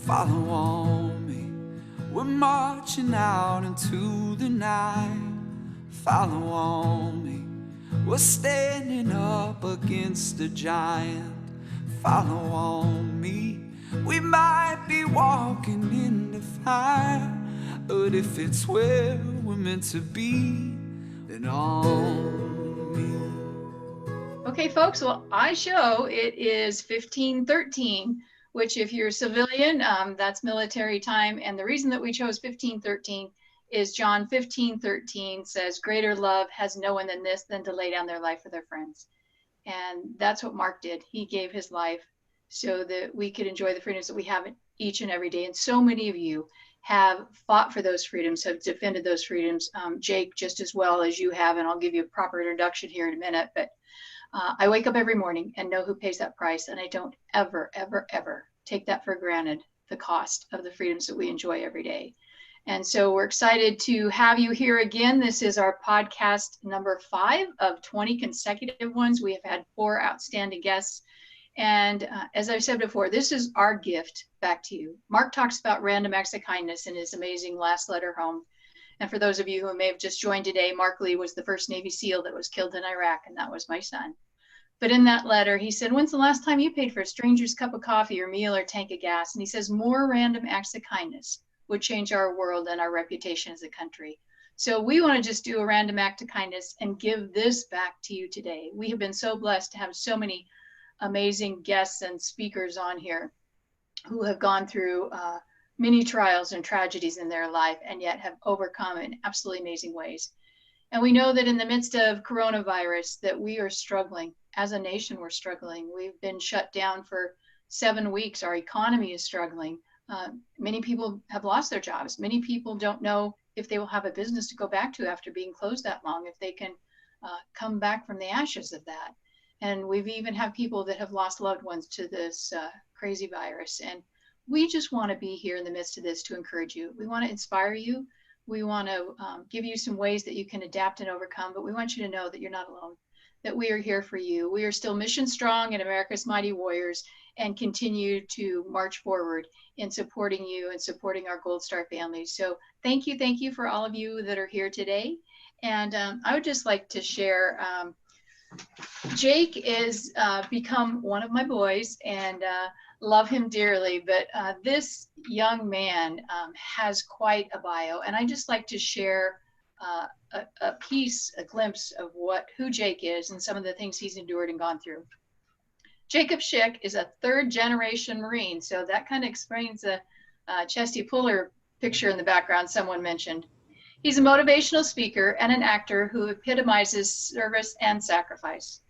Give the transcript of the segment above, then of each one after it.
follow on me. We're marching out into the night. Follow on me. We're standing up against a giant. Follow on me. We might be walking in the fire, but if it's where we're meant to be, then on me. Okay, folks, well, I show it is 1513, which if you're a civilian, that's military time. And the reason that we chose 1513 is John 15:13 says, greater love has no one than this, than to lay down their life for their friends. And that's what Mark did. He gave his life so that we could enjoy the freedoms that we have each and every day. And so many of you have fought for those freedoms, have defended those freedoms. Jake, just as well as you have, and I'll give you a proper introduction here in a minute, but I wake up every morning and know who pays that price, and I don't ever, ever, ever take that for granted, the cost of the freedoms that we enjoy every day. And so we're excited to have you here again. This is our podcast number 5 of 20 consecutive ones. We have had 4 outstanding guests. And as I've said before, this is our gift back to you. Mark talks about random acts of kindness in his amazing last letter home. And for those of you who may have just joined today, Mark Lee was the first Navy SEAL that was killed in Iraq, and that was my son. But in that letter, he said, when's the last time you paid for a stranger's cup of coffee or meal or tank of gas? And he says, more random acts of kindness would change our world and our reputation as a country. So we want to just do a random act of kindness and give this back to you today. We have been so blessed to have so many amazing guests and speakers on here who have gone through many trials and tragedies in their life and yet have overcome in absolutely amazing ways. And we know that in the midst of coronavirus that we are struggling. As a nation, we're struggling. We've been shut down for 7 weeks. Our economy is struggling. Many people have lost their jobs. Many people don't know if they will have a business to go back to after being closed that long, if they can come back from the ashes of that. And we've even had people that have lost loved ones to this crazy virus. And we just want to be here in the midst of this to encourage you. We want to inspire you. We want to give you some ways that you can adapt and overcome, but we want you to know that you're not alone, that we are here for you. We are still mission strong in America's Mighty Warriors and continue to march forward in supporting you and supporting our Gold Star families. So thank you for all of you that are here today. And I would just like to share, Jake is become one of my boys and love him dearly, but this young man has quite a bio. And I just like to share a piece, a glimpse of who Jake is and some of the things he's endured and gone through. Jacob Schick is a 3rd-generation Marine, so that kind of explains the Chesty Puller picture in the background someone mentioned. He's a motivational speaker and an actor who epitomizes service and sacrifice.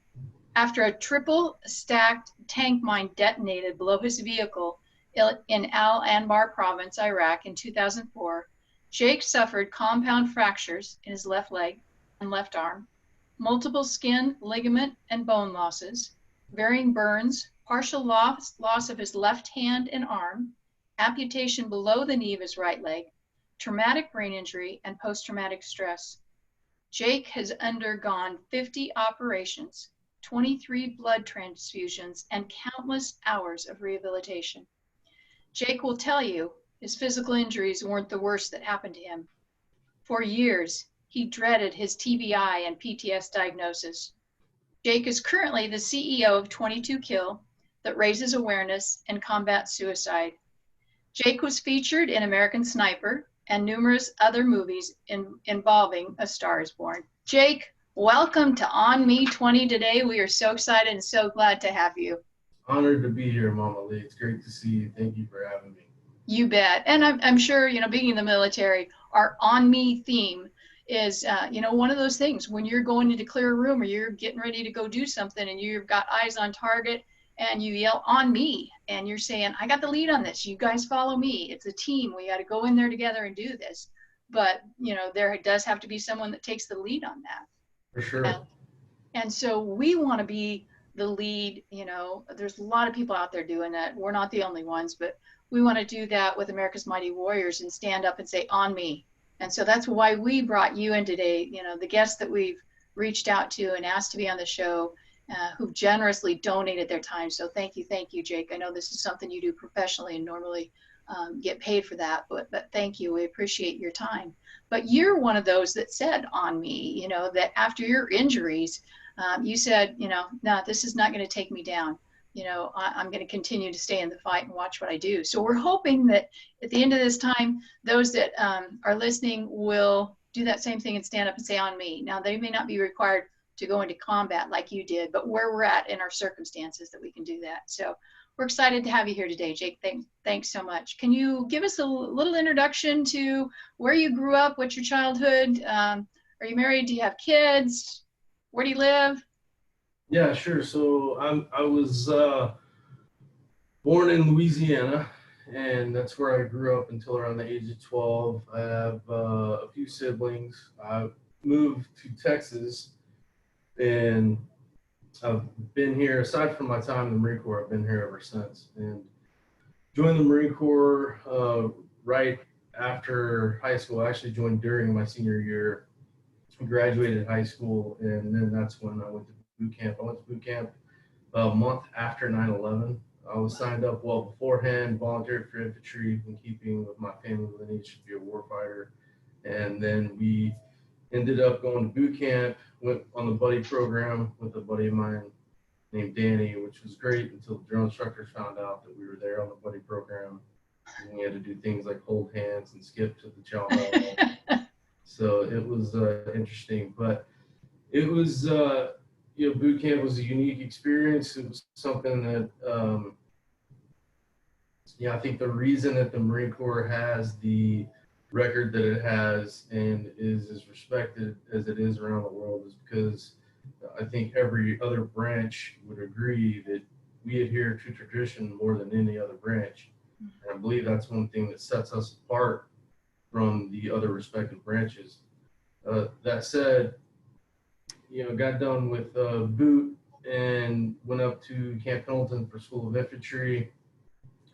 After a triple-stacked tank mine detonated below his vehicle in Al Anbar province, Iraq in 2004, Jake suffered compound fractures in his left leg and left arm, multiple skin, ligament, and bone losses, varying burns, partial loss of his left hand and arm, amputation below the knee of his right leg, traumatic brain injury, and post-traumatic stress. Jake has undergone 50 operations, 23 blood transfusions, and countless hours of rehabilitation. Jake will tell you his physical injuries weren't the worst that happened to him. For years, he dreaded his TBI and PTS diagnosis. Jake is currently the CEO of 22 Kill that raises awareness and combats suicide. Jake was featured in American Sniper and numerous other movies involving A Star is Born. Jake, welcome to On Me 20 today. We are so excited and so glad to have you. Honored to be here, Mama Lee. It's great to see you. Thank you for having me. You bet. And I'm sure, being in the military, our On Me theme is, one of those things when you're going to clear a room or you're getting ready to go do something and you've got eyes on target and you yell on me and you're saying, I got the lead on this. You guys follow me. It's a team. We got to go in there together and do this. But, there does have to be someone that takes the lead on that. For sure. And so we want to be the lead. There's a lot of people out there doing that. We're not the only ones, but we want to do that with America's Mighty Warriors and stand up and say on me. And so that's why we brought you in today. The guests that we've reached out to and asked to be on the show, who've generously donated their time. So thank you, Jake. I know this is something you do professionally and normally get paid for that, but thank you. We appreciate your time. But you're one of those that said on me, that after your injuries, you said, no, this is not going to take me down. I'm going to continue to stay in the fight and watch what I do. So we're hoping that at the end of this time, those that are listening will do that same thing and stand up and say on me. Now, they may not be required to go into combat like you did, but where we're at in our circumstances that we can do that. So we're excited to have you here today, Jake. Thanks so much. Can you give us a little introduction to where you grew up? What's your childhood? Are you married? Do you have kids? Where do you live? Yeah, sure. So I was born in Louisiana, and that's where I grew up until around the age of 12. I have a few siblings. I moved to Texas, and I've been here, aside from my time in the Marine Corps, I've been here ever since. And joined the Marine Corps right after high school. I actually joined during my senior year. Graduated high school, and then that's when I went to boot camp. I went to boot camp a month after 9/11. I was signed up well beforehand, volunteered for infantry in keeping with my family lineage to be a warfighter. And then we ended up going to boot camp, went on the buddy program with a buddy of mine named Danny, which was great until the drill instructors found out that we were there on the buddy program. And we had to do things like hold hands and skip to the chow hall. So it was interesting, but it was, boot camp was a unique experience. It was something that, I think the reason that the Marine Corps has the record that it has and is as respected as it is around the world is because I think every other branch would agree that we adhere to tradition more than any other branch. And I believe that's one thing that sets us apart from the other respective branches. That said, got done with boot and went up to Camp Pendleton for School of Infantry.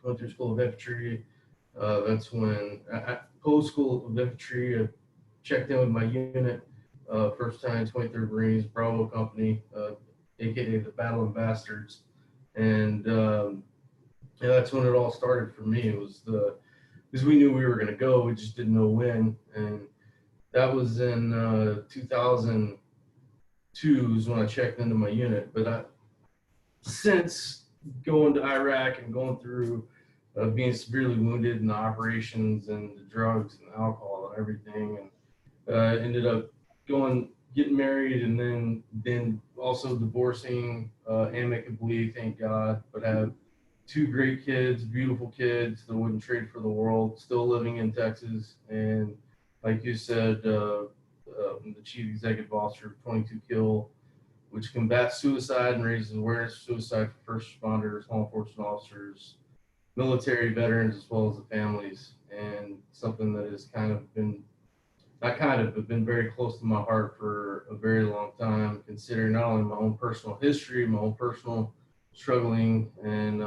Went through School of Infantry. That's when, post School of Infantry, I checked in with my unit, first time 23rd Marines, Bravo Company, aka the Battle and Bastards. And that's when it all started for me. It was because we knew we were going to go, we just didn't know when. And that was in 2002 is when I checked into my unit. But since going to Iraq and going through being severely wounded in the operations and the drugs and alcohol and everything, and ended up getting married, and then also divorcing amicably, thank God, but have two great kids, beautiful kids that wouldn't trade for the world, still living in Texas. And like you said, the chief executive officer of 22 Kill, which combats suicide and raises awareness of suicide for first responders, law enforcement officers, military veterans, as well as the families. And something that has been very close to my heart for a very long time, considering not only my own personal history, my own personal struggling and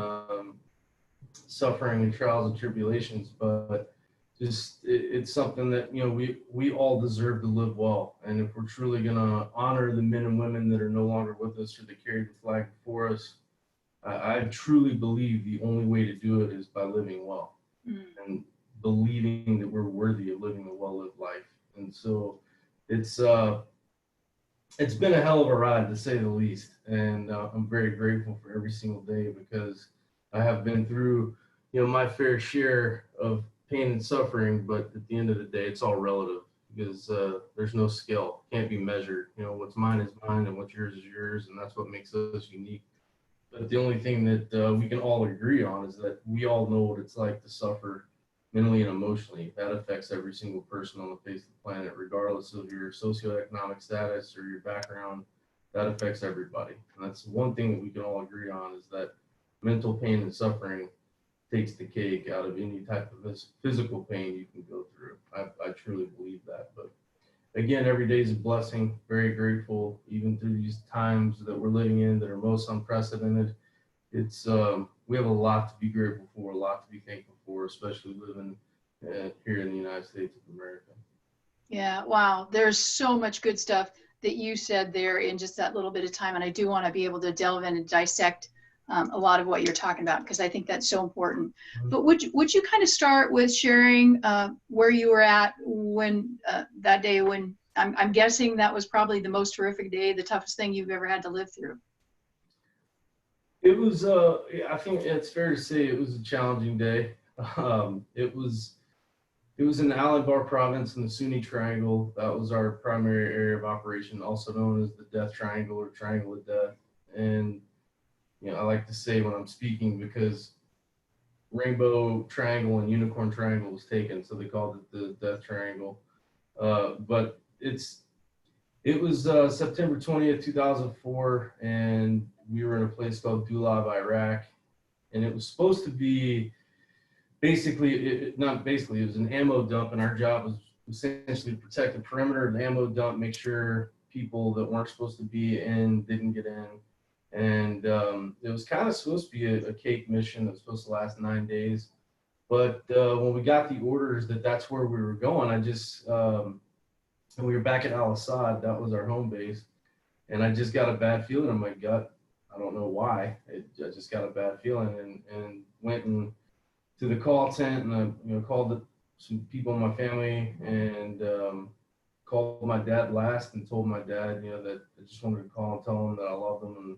suffering and trials and tribulations, but just it's something that we all deserve to live well. And if we're truly going to honor the men and women that are no longer with us or that carry the flag before us, I truly believe the only way to do it is by living well and believing that we're worthy of living a well-lived life. And so it's been a hell of a ride, to say the least. And I'm very grateful for every single day, because I have been through, my fair share of pain and suffering. But at the end of the day, it's all relative, because there's no scale, can't be measured. What's mine is mine, and what's yours is yours, and that's what makes us unique. But the only thing that we can all agree on is that we all know what it's like to suffer mentally and emotionally. That affects every single person on the face of the planet, regardless of your socioeconomic status or your background. That affects everybody. And that's one thing that we can all agree on, is that mental pain and suffering takes the cake out of any type of physical pain you can go through. I truly believe that. But again, every day is a blessing. Very grateful, even through these times that we're living in that are most unprecedented. It's we have a lot to be grateful for, a lot to be thankful for, especially living here in the United States of America. Yeah, wow. There's so much good stuff that you said there in just that little bit of time. And I do want to be able to delve in and dissect a lot of what you're talking about, because I think that's so important. But would you kind of start with sharing where you were at when that day when I'm guessing that was probably the most horrific day, the toughest thing you've ever had to live through? It was, I think it's fair to say it was a challenging day. It was in Al-Anbar province in the Sunni Triangle. That was our primary area of operation, also known as the Death Triangle or Triangle of Death. And, I like to say when I'm speaking, because Rainbow Triangle and Unicorn Triangle was taken, so they called it the Death Triangle. But it was September 20th, 2004, and we were in a place called Dulab, Iraq. And it was supposed to be not basically, it was an ammo dump, and our job was essentially to protect the perimeter of the ammo dump, make sure people that weren't supposed to be in didn't get in. And it was kind of supposed to be a cake mission that was supposed to last 9 days. But when we got the orders that that's where we were going, and we were back at Al Assad, that was our home base. And I just got a bad feeling in my gut. I don't know why. I just got a bad feeling and went to the call tent, and I called some people in my family, and called my dad last and told my dad, that I just wanted to call and tell him that I loved him and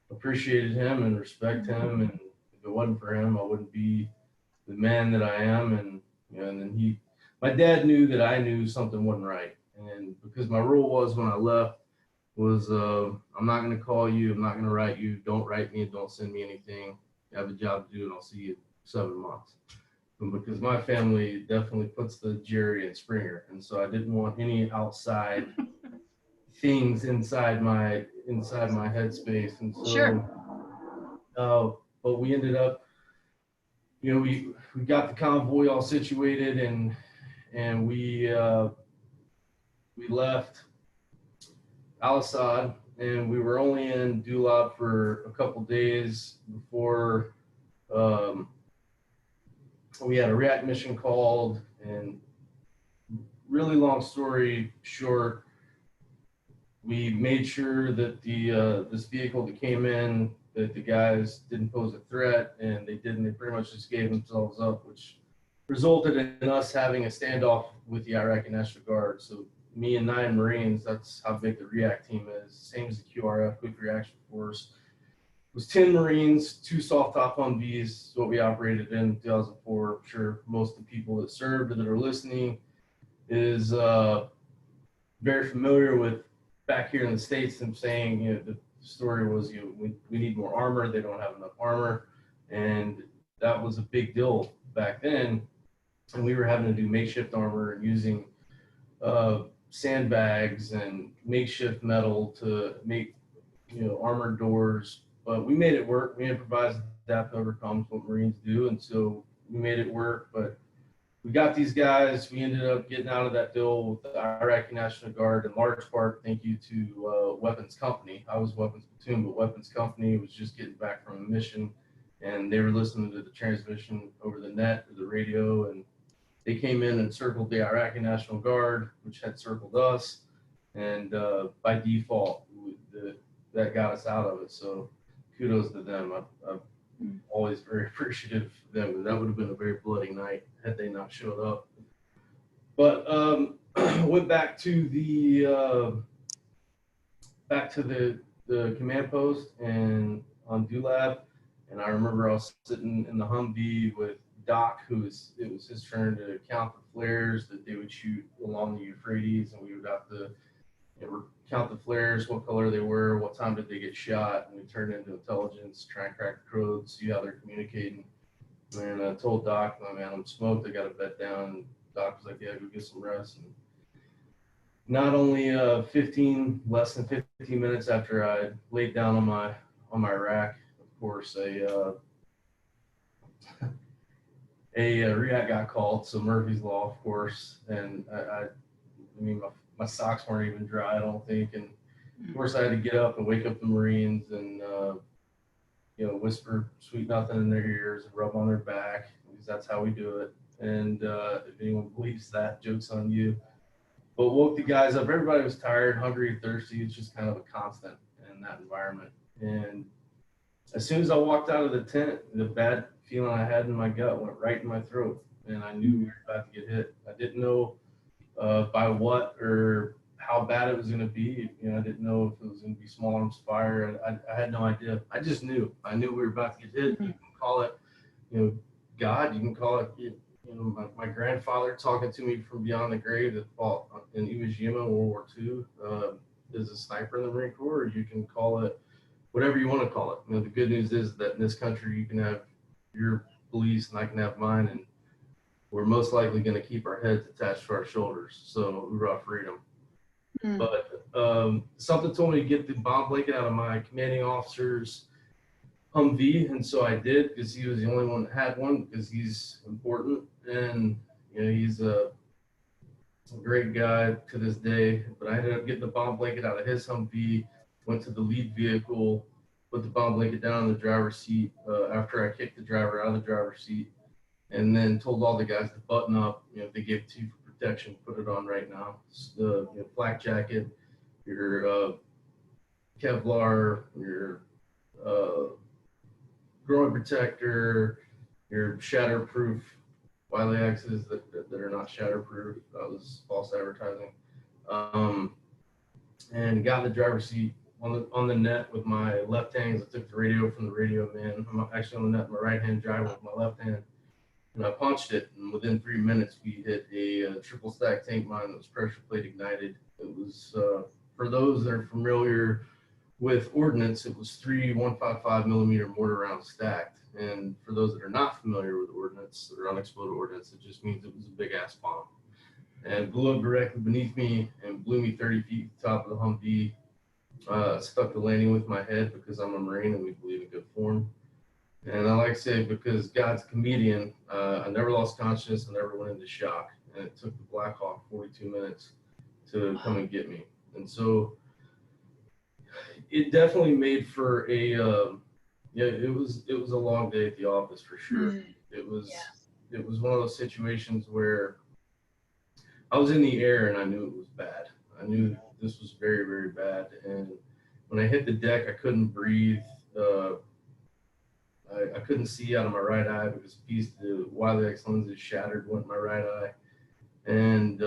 appreciated him and respect him. And if it wasn't for him, I wouldn't be the man that I am. And and then my dad knew that I knew something wasn't right. And because my rule was when I left was, I'm not going to call you, I'm not going to write you, don't write me, don't send me anything. I have a job to do, and I'll see you in 7 months. But because my family definitely puts the Jerry and Springer, and so I didn't want any outside things inside my headspace. And so, Sure. But we ended up, we got the convoy all situated, and we left Al Assad, and we were only in Dulab for a couple days before we had a react mission called. And really long story short, we made sure that this vehicle that came in, that the guys didn't pose a threat, and they didn't. They pretty much just gave themselves up, which resulted in us having a standoff with the Iraqi National Guard. So me and 9 Marines, that's how big the REACT team is, same as the QRF, Quick Reaction Force. It was 10 Marines, 2 soft top Humvees, what we operated in 2004. I'm sure most of the people that served or that are listening is very familiar with back here in the States, them saying, the story was, we need more armor. They don't have enough armor. And that was a big deal back then. And we were having to do makeshift armor and using sandbags and makeshift metal to make, armored doors. But we made it work. We improvised, adapt, overcome, what Marines do. And so we made it work. But we got these guys. We ended up getting out of that deal with the Iraqi National Guard in large part thank you to Weapons Company. I was Weapons Platoon, but Weapons Company was just getting back from a mission, and they were listening to the transmission over the net or the radio, and they came in and circled the Iraqi National Guard, which had circled us, and by default, that got us out of it. So kudos to them. I'm always very appreciative of them. That would have been a very bloody night had they not showed up. But went back to the command post and on Dulab, and I remember I was sitting in the Humvee with Doc, it was his turn to count the flares that they would shoot along the Euphrates, and we would have to count the flares, what color they were, what time did they get shot, and we turned into intelligence, try and crack the code, see how they're communicating. And I told Doc, oh, man, I'm smoked, I got to bed down. And Doc was like, yeah, go get some rest. And not only less than 15 minutes after I laid down on my rack, of course, a REACT got called, so Murphy's Law, of course, and I mean, my socks weren't even dry, I don't think, and of course I had to get up and wake up the Marines and whisper sweet nothing in their ears and rub on their back, because that's how we do it. And if anyone believes that, joke's on you. But woke the guys up. Everybody was tired, hungry, thirsty. It's just kind of a constant in that environment. And As soon as I walked out of the tent, the bad feeling I had in my gut went right in my throat, and I knew we were about to get hit. I didn't know by what or how bad it was going to be. You know, I didn't know if it was going to be small arms fire. I had no idea. I just knew. I knew we were about to get hit. You can call it, you know, God. You can call it, you know, my grandfather talking to me from beyond the grave that fought in Iwo Jima, World War II, as a sniper in the Marine Corps. Or you can call it whatever you want to call it. You know, the good news is that in this country you can have your beliefs and I can have mine, and we're most likely going to keep our heads attached to our shoulders. So hoorah, freedom. But something told me to get the bomb blanket out of my commanding officer's Humvee, and so I did because he was the only one that had one because he's important, and you know he's a great guy to this day. But I ended up getting the bomb blanket out of his Humvee, went to the lead vehicle, put the bomb blanket down in the driver's seat after I kicked the driver out of the driver's seat, and then told all the guys to button up. You know, they gave it to you for protection. Put it on right now. It's the flak jacket, your Kevlar, your growing protector, your shatterproof Wiley X's that are not shatterproof. That was false advertising. And got in the driver's seat on the net with my left hand. I took the radio from the radio man. I'm actually on the net with my right hand, driving with my left hand. And I punched it, and within 3 minutes, we hit a triple stack tank mine that was pressure plate ignited. It was, for those that are familiar with ordnance, it was 3 155 millimeter mortar rounds stacked. And for those that are not familiar with ordnance or unexploded ordnance, it just means it was a big ass bomb. And blew up directly beneath me and blew me 30 feet to the top of the Humvee. Stuck the landing with my head because I'm a Marine and we believe in good form. And I like to say, because God's a comedian, I never lost consciousness, I never went into shock. And it took the Black Hawk 42 minutes to come and get me. And so it definitely made for a, it was a long day at the office for sure. It was one of those situations where I was in the air and I knew it was bad. I knew this was very, very bad. And when I hit the deck, I couldn't breathe. I couldn't see out of my right eye because a piece of the Wiley X lenses shattered, went in my right eye. And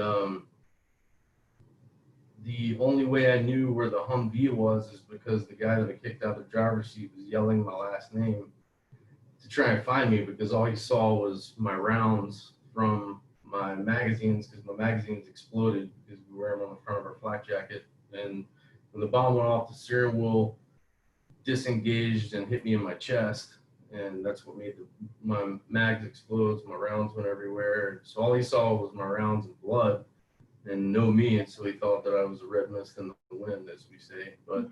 the only way I knew where the Humvee was is because the guy that I kicked out of the driver's seat was yelling my last name to try and find me, because all he saw was my rounds from my magazines, because my magazines exploded because we wear them on the front of our flak jacket. And when the bomb went off, the steering wheel disengaged and hit me in my chest. And that's what made my mags explode. My rounds went everywhere. So all he saw was my rounds and blood and no me. And so he thought that I was a red mist in the wind, as we say. But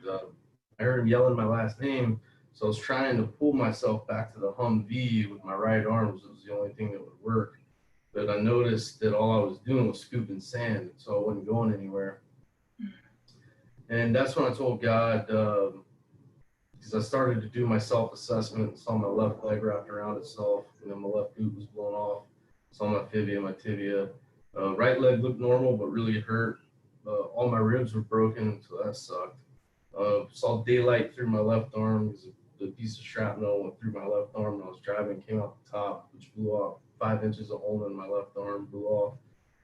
I heard him yelling my last name. So I was trying to pull myself back to the Humvee with my right arm. It was the only thing that would work. But I noticed that all I was doing was scooping sand. So I wasn't going anywhere. And that's when I told God, because I started to do my self-assessment and saw my left leg wrapped around itself, and then my left boot was blown off. Saw my fibia, my tibia. Right leg looked normal, but really hurt. All my ribs were broken, so that sucked. Saw daylight through my left arm because the piece of shrapnel went through my left arm when I was driving, came out the top, which blew off 5 inches of hole in my left arm, blew off.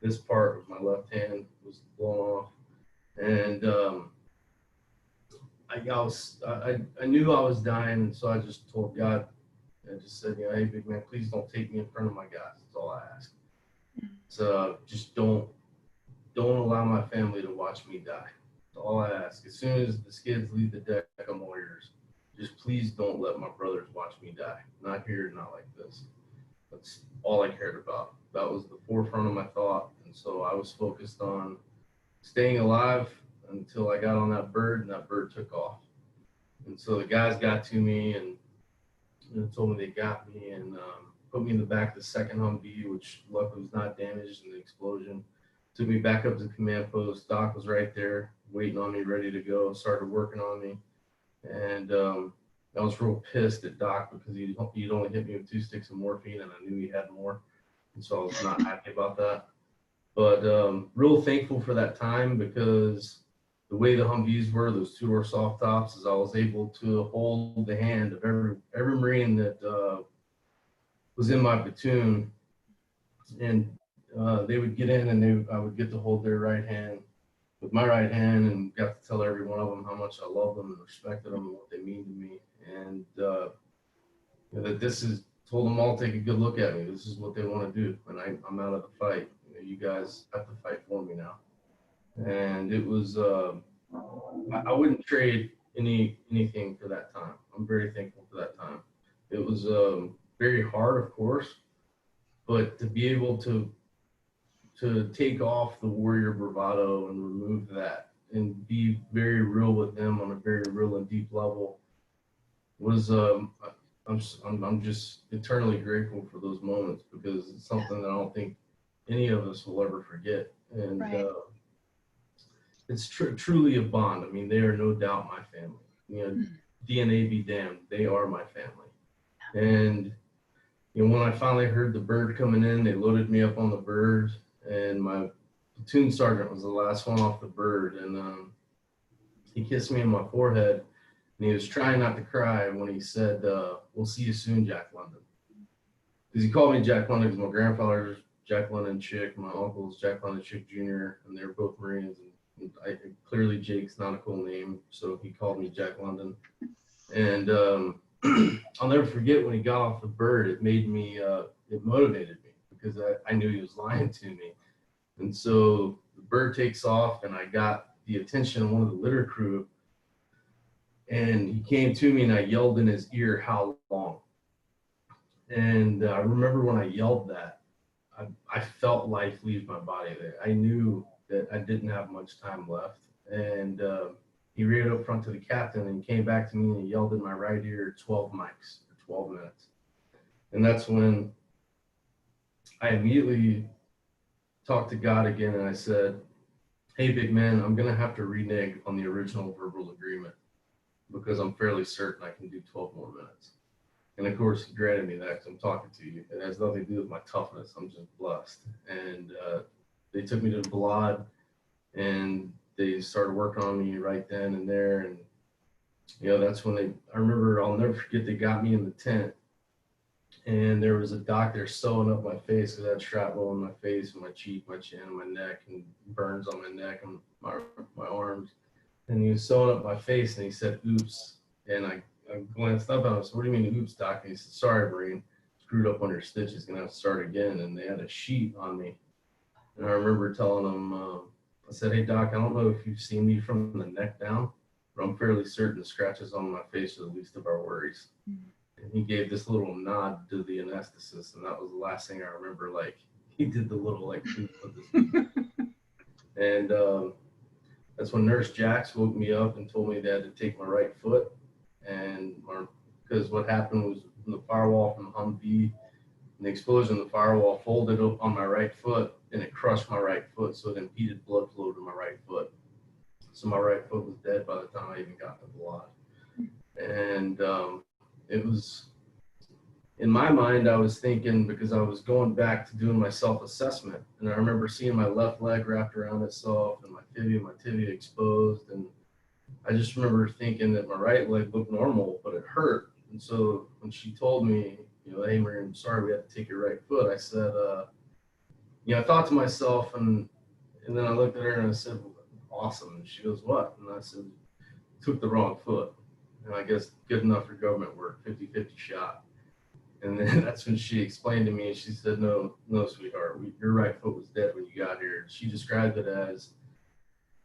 This part of my left hand was blown off. And I knew I was dying, so I just told God, I just said, hey, big man, please don't take me in front of my guys. That's all I ask. So just don't allow my family to watch me die. That's all I ask. As soon as the skids leave the deck, I'm all yours. Just please don't let my brothers watch me die. Not here, not like this. That's all I cared about. That was the forefront of my thought. And so I was focused on staying alive until I got on that bird, and that bird took off. And so the guys got to me and told me they got me and put me in the back of the second Humvee, which luckily was not damaged in the explosion. Took me back up to the command post. Doc was right there waiting on me, ready to go. Started working on me. And I was real pissed at Doc because he'd only hit me with 2 sticks of morphine, and I knew he had more. And so I was not happy about that. But real thankful for that time, because the way the Humvees were, those two-door soft tops, is I was able to hold the hand of every Marine that was in my platoon, and they would get in, and I would get to hold their right hand with my right hand, and got to tell every one of them how much I love them and respected them and what they mean to me, and that this is told them all, take a good look at me. This is what they want to do, and I'm out of the fight. You guys have to fight for me now. And it was I wouldn't trade anything for that time. I'm very thankful for that time. It was very hard, of course, but to be able to take off the warrior bravado and remove that and be very real with them on a very real and deep level was I'm just eternally grateful for those moments, because it's something that I don't think any of us will ever forget. And Right. It's truly a bond. I mean, they are no doubt my family. You know, DNA be damned, they are my family. And when I finally heard the bird coming in, they loaded me up on the bird, and my platoon sergeant was the last one off the bird, and he kissed me on my forehead, and he was trying not to cry when he said, "We'll see you soon, Jack London." Because he called me Jack London because my grandfather's Jack London Schick, my uncle's Jack London Schick Jr., and they're both Marines. And clearly Jake's not a cool name, so he called me Jack London. And I'll never forget when he got off the bird. It made me, it motivated me, because I knew he was lying to me. And so the bird takes off, and I got the attention of one of the litter crew, and he came to me, and I yelled in his ear, "How long?" And I remember when I yelled that, I felt life leave my body there. I knew that I didn't have much time left. And he ran up front to the captain and came back to me, and he yelled in my right ear, 12 mics for 12 minutes. And that's when I immediately talked to God again, and I said, "Hey, big man, I'm going to have to renege on the original verbal agreement, because I'm fairly certain I can do 12 more minutes." And of course, he granted me that, because I'm talking to you. It has nothing to do with my toughness. I'm just blessed. And they took me to the Balad, and they started working on me right then and there. And, that's when I remember, I'll never forget, they got me in the tent, and there was a doctor sewing up my face, because I had shrapnel in my face and my cheek, my chin, my neck, and burns on my neck and my arms. And he was sewing up my face, and he said, "Oops." And I glanced up at him. I said, "What do you mean, oops, doc?" And he said, "Sorry, Marine, screwed up on your stitches, gonna have to start again." And they had a sheet on me. And I remember telling him, I said, "Hey, doc, I don't know if you've seen me from the neck down, but I'm fairly certain the scratches on my face are the least of our worries." And he gave this little nod to the anesthetist, and that was the last thing I remember. Like, he did the little, like, please put this. And that's when Nurse Jax woke me up and told me they had to take my right foot. And because what happened was, the firewall from the Humvee, and the explosion of the firewall folded up on my right foot, and it crushed my right foot, so it impeded blood flow to my right foot. So my right foot was dead by the time I even got to the lot. And it was, in my mind, I was thinking, because I was going back to doing my self-assessment, and I remember seeing my left leg wrapped around itself, and my tibia exposed, and I just remember thinking that my right leg looked normal, but it hurt. And so when she told me, "Hey, Mary, I'm sorry, we have to take your right foot," I said, I thought to myself, and then I looked at her and I said, "Well, awesome." And she goes, "What?" And I said, "Took the wrong foot." And I guess good enough for government work, 50-50 shot. And then that's when she explained to me, and she said, no, sweetheart, your right foot was dead when you got here. She described it as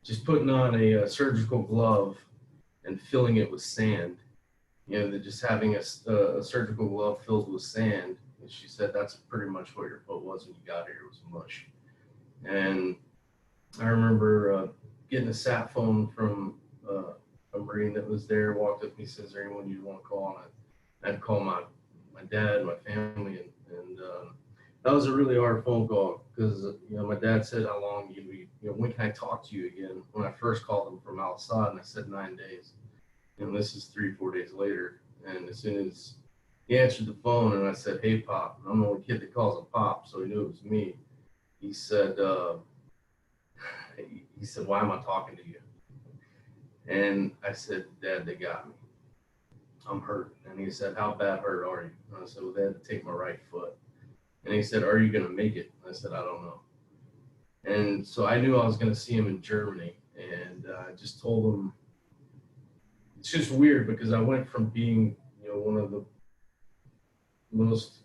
just putting on a surgical glove and filling it with sand. Just having a surgical glove filled with sand. And she said that's pretty much what your foot was when you got here. It was mush. And I remember getting a sat phone from a Marine that was there, walked up to me, says, "Is there anyone you want to call?" And I had to call my dad, my family, and that was a really hard phone call, because my dad said, "How long do you when can I talk to you again?" When I first called him from Al Assad, and I said 9 days. And this is 3-4 days later. And as soon as he answered the phone, and I said, "Hey, Pop," and I'm the only kid that calls him Pop, so he knew it was me. He said, "Why am I talking to you?" And I said, Dad, they got me. I'm hurt. And he said, how bad hurt are you? And I said, well, they had to take my right foot. And he said, are you going to make it? And I said, I don't know. And so I knew I was going to see him in Germany. And I just told him, it's just weird because I went from being, one of the most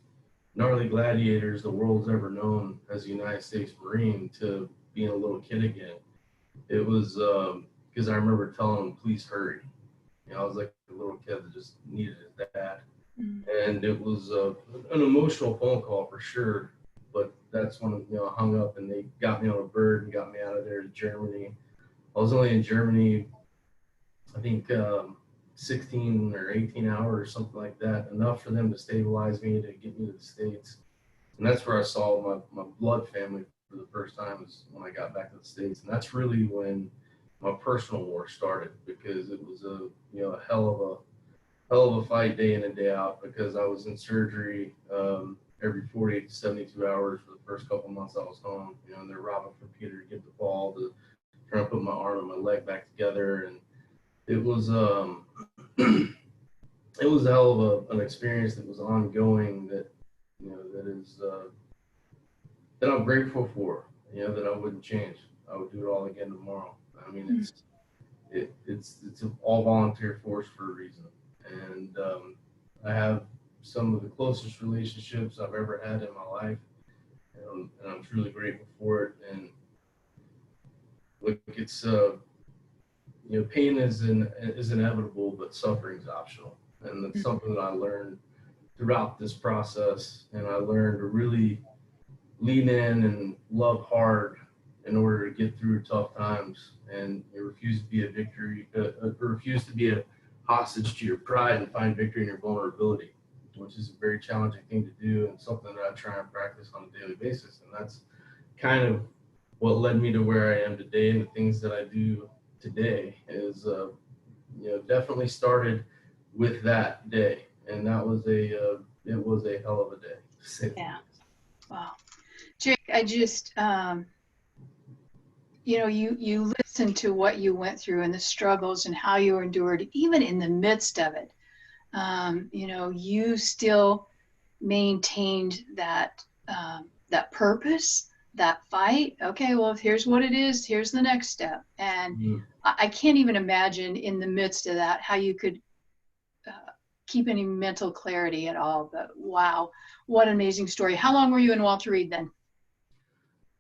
gnarly gladiators the world's ever known as a United States Marine to being a little kid again. It was because I remember telling him, please hurry. I was like a little kid that just needed his dad. And it was an emotional phone call for sure. But that's when I hung up and they got me on a bird and got me out of there to Germany. I was only in Germany, I think 16 or 18 hours or something like that, enough for them to stabilize me to get me to the States. And that's where I saw my blood family for the first time, is when I got back to the States. And that's really when my personal war started, because it was a hell of a fight day in and day out, because I was in surgery every 48 to 72 hours for the first couple months I was home. And they're robbing from Peter to get the ball, to trying to put my arm and my leg back together. And it was it was a hell of an experience that was ongoing, that that is that I'm grateful for. That I wouldn't change. I would do it all again tomorrow. I mean, it's an all volunteer force for a reason, and I have some of the closest relationships I've ever had in my life, and I'm truly grateful for it. And look, it's pain is inevitable, but suffering is optional, and that's something that I learned throughout this process. And I learned to really lean in and love hard in order to get through tough times, and refuse to be a hostage to your pride, and find victory in your vulnerability, which is a very challenging thing to do, and something that I try and practice on a daily basis. And that's kind of what led me to where I am today, and the things that I do today is definitely started with that day. And that was it was a hell of a day, to say the least. Wow. Jake, I just you listen to what you went through and the struggles and how you endured, even in the midst of it. You still maintained that purpose, that fight. Okay, well, here's what it is. Here's the next step. And I can't even imagine in the midst of that how you could keep any mental clarity at all. But wow, what an amazing story. How long were you in Walter Reed then?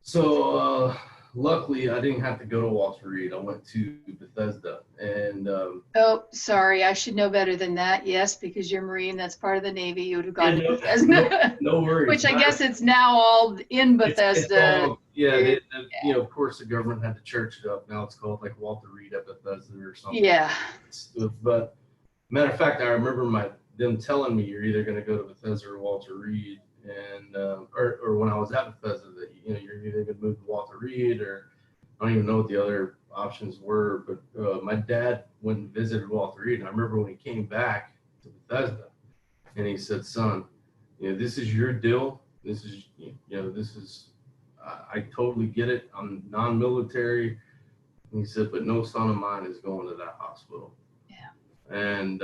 So luckily, I didn't have to go to Walter Reed. I went to Bethesda, and oh, sorry, I should know better than that. Yes, because you're Marine, that's part of the Navy. You would have gone to Bethesda. No worries. Which I guess it's now all in Bethesda. Of course, the government had to church it up. Now it's called like Walter Reed at Bethesda or something. Yeah. But matter of fact, I remember them telling me, you're either going to go to Bethesda or Walter Reed. And or when I was at Bethesda, that you're either going to move to Walter Reed, or I don't even know what the other options were. But my dad went and visited Walter Reed, and I remember when he came back to Bethesda, and he said, "Son, this is your deal. This is I totally get it. I'm non-military." And he said, "But no son of mine is going to that hospital." Yeah. And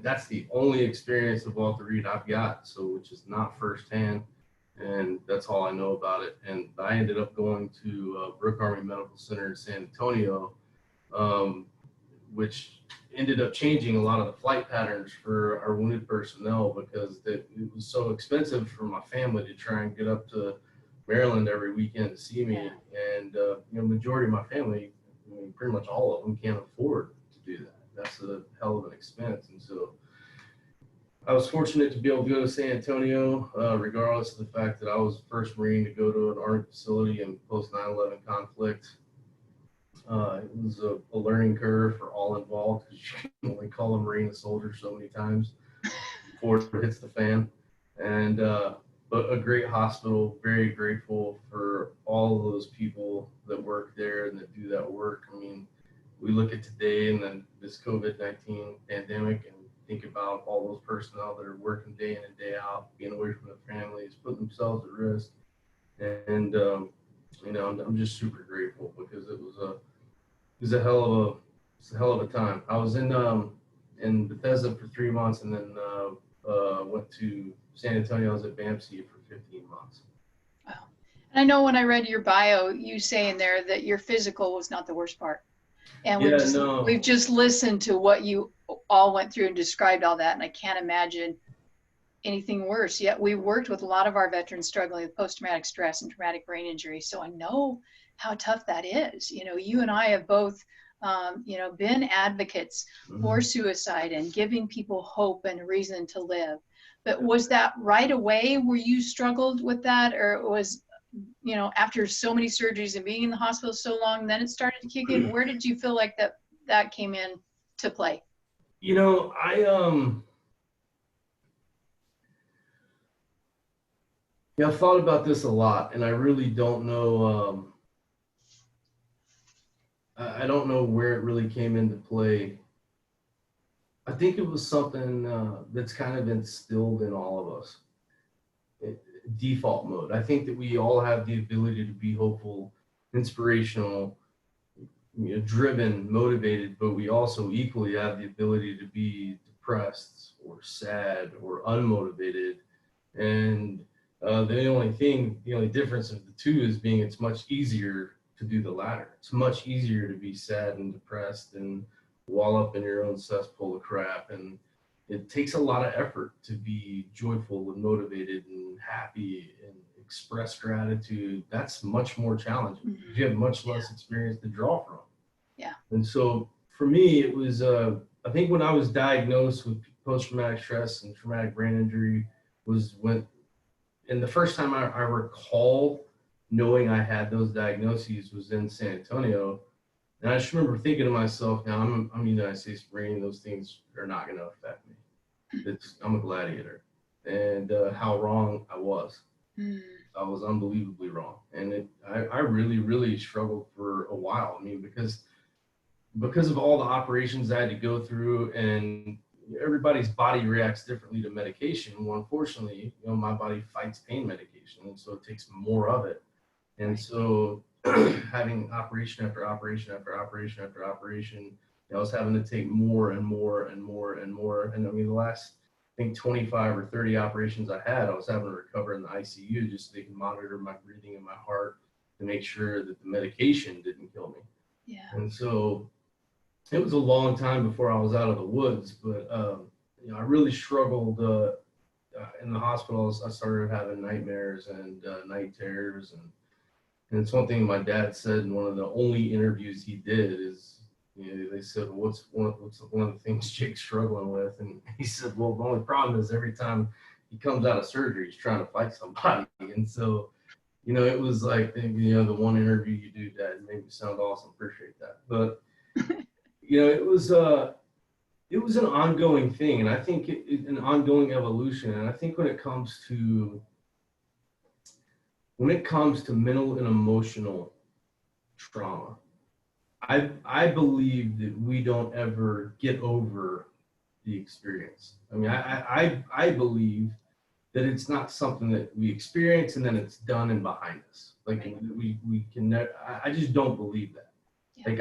that's the only experience of Walter Reed I've got, which is not firsthand, and that's all I know about it. And I ended up going to Brooke Army Medical Center in San Antonio, which ended up changing a lot of the flight patterns for our wounded personnel, because it was so expensive for my family to try and get up to Maryland every weekend to see me. Yeah. And majority of my family, pretty much all of them, can't afford to do that. That's a hell of an expense. And so I was fortunate to be able to go to San Antonio, regardless of the fact that I was the first Marine to go to an Army facility in post 9/11 conflict. It was a learning curve for all involved, because you can only call a Marine a soldier so many times before it hits the fan. And but a great hospital, very grateful for all of those people that work there and that do that work. I mean, we look at today and then this COVID-19 pandemic and think about all those personnel that are working day in and day out, being away from their families, putting themselves at risk. And, I'm just super grateful, because it was a hell of a It's a hell of a time. I was in Bethesda for 3 months, and then went to San Antonio. I was at BAMC for 15 months. Wow. And I know when I read your bio, you say in there that your physical was not the worst part. And Yeah, we've just listened to what you all went through and described all that, and I can't imagine anything worse. Yet we worked with a lot of our veterans struggling with post-traumatic stress and traumatic brain injury, so I know how tough that is. You know, you and I have both, been advocates for suicide and giving people hope and a reason to live. But was that right away where you struggled with that, or it was, after so many surgeries and being in the hospital so long, then it started to kick in? Where did you feel like that came in to play? I've thought about this a lot, and I really don't know. I don't know where it really came into play. I think it was something that's kind of instilled in all of us. Default mode. I think that we all have the ability to be hopeful, inspirational, driven, motivated, but we also equally have the ability to be depressed or sad or unmotivated. And the only difference of the two is being it's much easier to do the latter. It's much easier to be sad and depressed and wall up in your own cesspool of crap. And it takes a lot of effort to be joyful and motivated and happy and express gratitude. That's much more challenging. You have much less experience to draw from. Yeah. And so for me, it was, I think when I was diagnosed with post-traumatic stress and traumatic brain injury was and the first time I recall knowing I had those diagnoses was in San Antonio. And I just remember thinking to myself, now I'm a United States Marine, those things are not going to affect me. I'm a gladiator. And how wrong I was. I was unbelievably wrong. And I really, really struggled for a while. I mean, because of all the operations I had to go through, and everybody's body reacts differently to medication. Well, unfortunately, my body fights pain medication, and so it takes more of it. And so having operation after operation after operation after operation, I was having to take more and more and more and more. And I mean, the last, I think 25 or 30 operations I had, I was having to recover in the ICU just so they can monitor my breathing and my heart to make sure that the medication didn't kill me. Yeah. And so it was a long time before I was out of the woods, but I really struggled in the hospital. I started having nightmares and night terrors, and it's one thing my dad said in one of the only interviews he did is, they said, what's one of the things Schick's struggling with? And he said, well, the only problem is every time he comes out of surgery, he's trying to fight somebody. And so, it was like, the one interview you do, Dad, made me sound awesome. Appreciate that. But, it was an ongoing thing. And I think an ongoing evolution. And I think when it comes to mental and emotional trauma, I believe that we don't ever get over the experience. I mean, I believe that it's not something that we experience and then it's done and behind us. Like we can never, I just don't believe that. Yeah. Like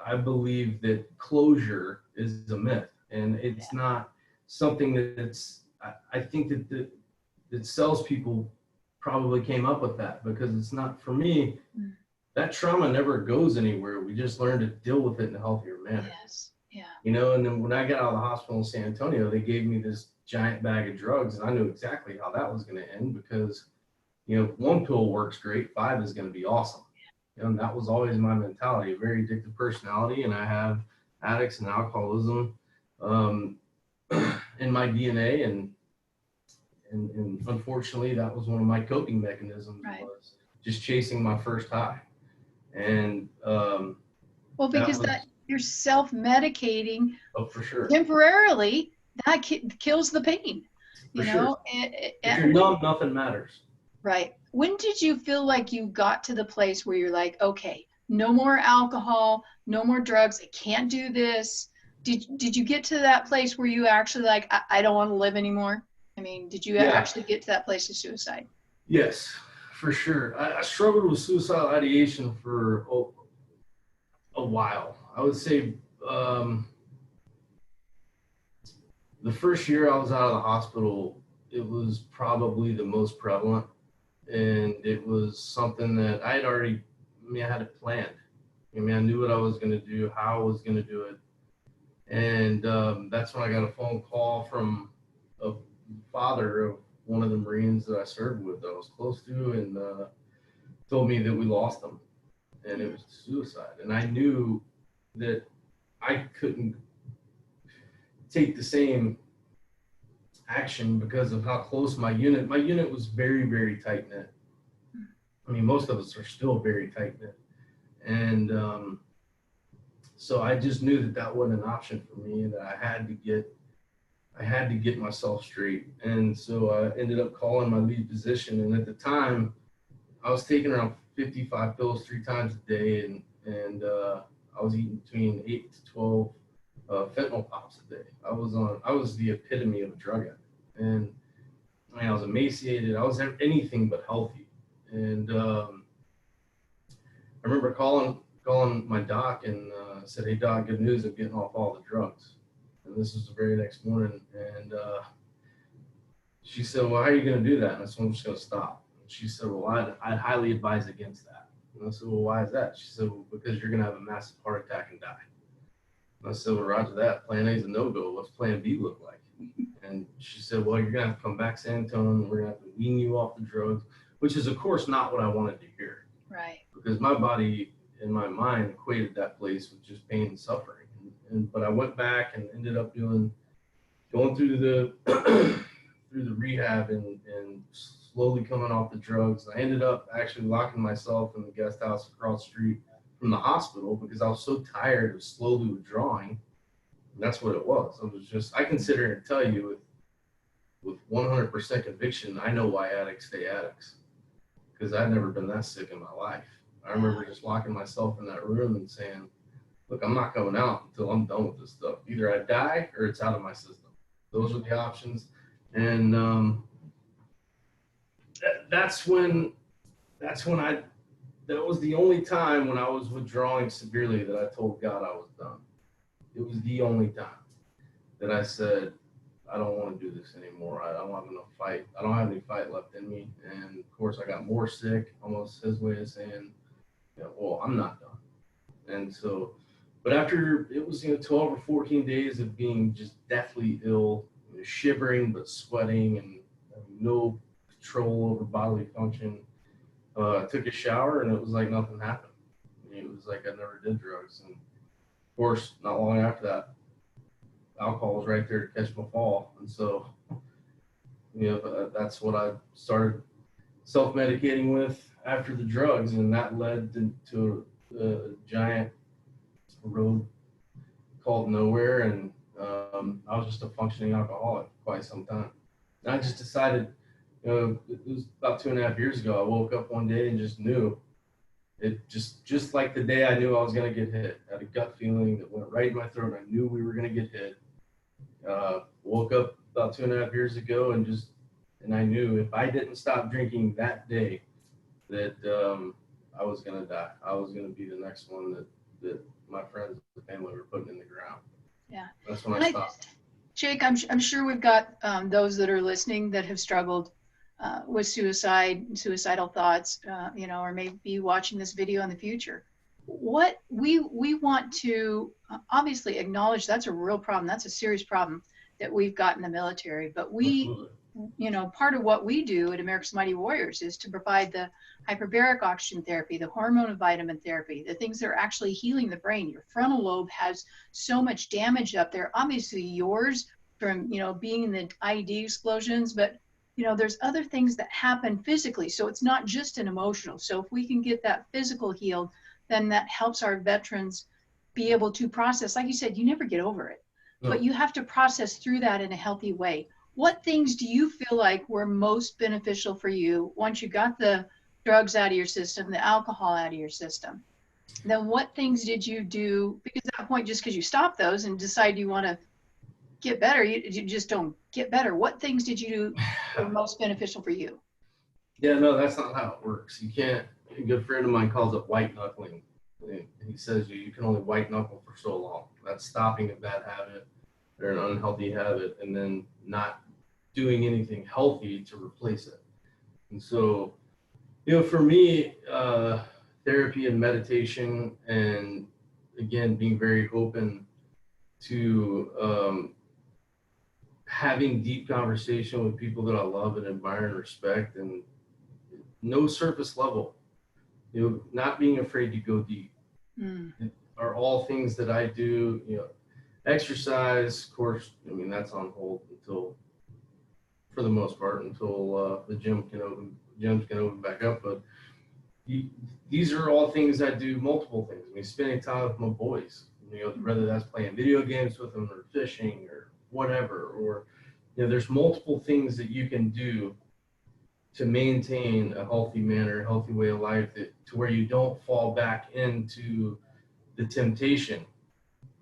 I believe that closure is a myth, and it's not something that's, I think that salespeople probably came up with that, because it's not, for me, that trauma never goes anywhere. We just learn to deal with it in a healthier manner. Yes. Yeah. And then when I got out of the hospital in San Antonio, they gave me this giant bag of drugs, and I knew exactly how that was going to end, because, one pill works great, 5 is going to be awesome. And that was always my mentality, a very addictive personality. And I have addicts and alcoholism in my DNA. And unfortunately, that was one of my coping mechanisms, was just chasing my first high. And because you're self-medicating. Oh, for sure. Temporarily, that kills the pain. Sure. If you're numb, nothing matters. Right. When did you feel like you got to the place where you're like, okay, no more alcohol, no more drugs, I can't do this? Did you get to that place where you actually like, I don't want to live anymore? I mean, did you actually get to that place of suicide? Yes, for sure. I struggled with suicidal ideation for a while. I would say the first year I was out of the hospital, it was probably the most prevalent. And it was something that I had it planned. I knew what I was going to do, how I was going to do it. And that's when I got a phone call from a father of one of the Marines that I served with, that I was close to, and told me that we lost him, and it was suicide. And I knew that I couldn't take the same action because of how close my unit was very, very tight knit. I mean, most of us are still very tight knit. And so I just knew that that wasn't an option for me, and that I had to get myself straight. And so I ended up calling my lead physician. And at the time, I was taking around 55 pills 3 times a day, and I was eating between 8 to 12 fentanyl pops a day. I was the epitome of a drug addict, and I was emaciated. I was anything but healthy. And I remember calling my doc and said, "Hey doc, good news, I'm getting off all the drugs." And this was the very next morning. And she said, "Well, how are you going to do that?" And I said, "I'm just going to stop." And she said, "Well, I'd highly advise against that." And I said, "Well, why is that?" She said, "Well, because you're going to have a massive heart attack and die." And I said, "Well, roger that. Plan A is a no-go. What's plan B look like?" And she said, "Well, you're going to have to come back to San Antonio, and we're going to have to wean you off the drugs," which is, of course, not what I wanted to hear. Right. Because my body and my mind equated that place with just pain and suffering. But I went back and ended up going through the through the rehab and slowly coming off the drugs. I ended up actually locking myself in the guest house across the street from the hospital because I was so tired of slowly withdrawing. And that's what it was. I can sit here and tell you with 100% conviction, I know why addicts stay addicts, because I'd never been that sick in my life. I remember just locking myself in that room and saying, "Look, I'm not coming out until I'm done with this stuff. Either I die or it's out of my system." Those are the options. And that was the only time when I was withdrawing severely that I told God I was done. It was the only time that I said, "I don't want to do this anymore. I don't have enough fight. I don't have any fight left in me." And of course I got more sick, almost his way of saying, "Well, I'm not done." And so, but after it was 12 or 14 days of being just deathly ill, shivering but sweating and no control over bodily function, I took a shower and it was like nothing happened. It was like I never did drugs. And of course, not long after that, alcohol was right there to catch my fall. And so, that's what I started self-medicating with after the drugs, and that led to a giant road called nowhere. And I was just a functioning alcoholic for quite some time. And I just decided, it was about 2.5 years ago, I woke up one day and just knew it, just like the day I knew I was going to get hit. I had a gut feeling that went right in my throat. I knew we were going to get hit. Woke up about 2.5 years ago and I knew if I didn't stop drinking that day, that I was going to die. I was going to be the next one that my friends and family were putting in the ground. Yeah. That's when I stopped. Jake, I'm sure we've got those that are listening that have struggled with suicidal thoughts, or maybe watching this video in the future. What we want to obviously acknowledge, that's a real problem. That's a serious problem that we've got in the military. But Absolutely. Part of what we do at America's Mighty Warriors is to provide the hyperbaric oxygen therapy, the hormone and vitamin therapy, the things that are actually healing the brain. Your frontal lobe has so much damage up there. Obviously yours from, being in the IED explosions, but there's other things that happen physically. So it's not just an emotional. So if we can get that physical healed, then that helps our veterans be able to process. Like you said, you never get over it, but you have to process through that in a healthy way. What things do you feel like were most beneficial for you once you got the drugs out of your system, the alcohol out of your system? Then what things did you do? Because at that point, just because you stop those and decide you want to get better, you just don't get better. What things did you do that were most beneficial for you? Yeah, no, that's not how it works. You can't. A good friend of mine calls it white knuckling. And he says you can only white knuckle for so long. That's stopping a bad habit or an unhealthy habit and then not doing anything healthy to replace it. And so, for me, therapy and meditation, and again, being very open to having deep conversation with people that I love and admire and respect, and no surface level, not being afraid to go deep, are all things that I do. Exercise, of course, I mean, that's on hold until, for the most part, until the gyms can open back up. But these are all things I do, multiple things. I mean, spending time with my boys, whether that's playing video games with them or fishing or whatever, or, there's multiple things that you can do to maintain a healthy manner, a healthy way of life, to where you don't fall back into the temptation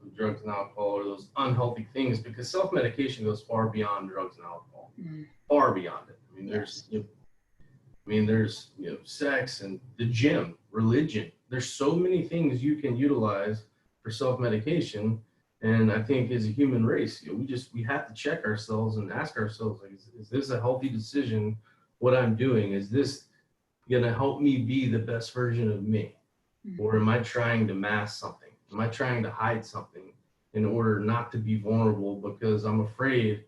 of drugs and alcohol or those unhealthy things, because self-medication goes far beyond drugs and alcohol, far beyond it. I mean, there's sex and the gym, religion. There's so many things you can utilize for self-medication. And I think as a human race, we have to check ourselves and ask ourselves, like, is this a healthy decision? What I'm doing, is this going to help me be the best version of me? Or am I trying to mask something? Am I trying to hide something in order not to be vulnerable because I'm afraid?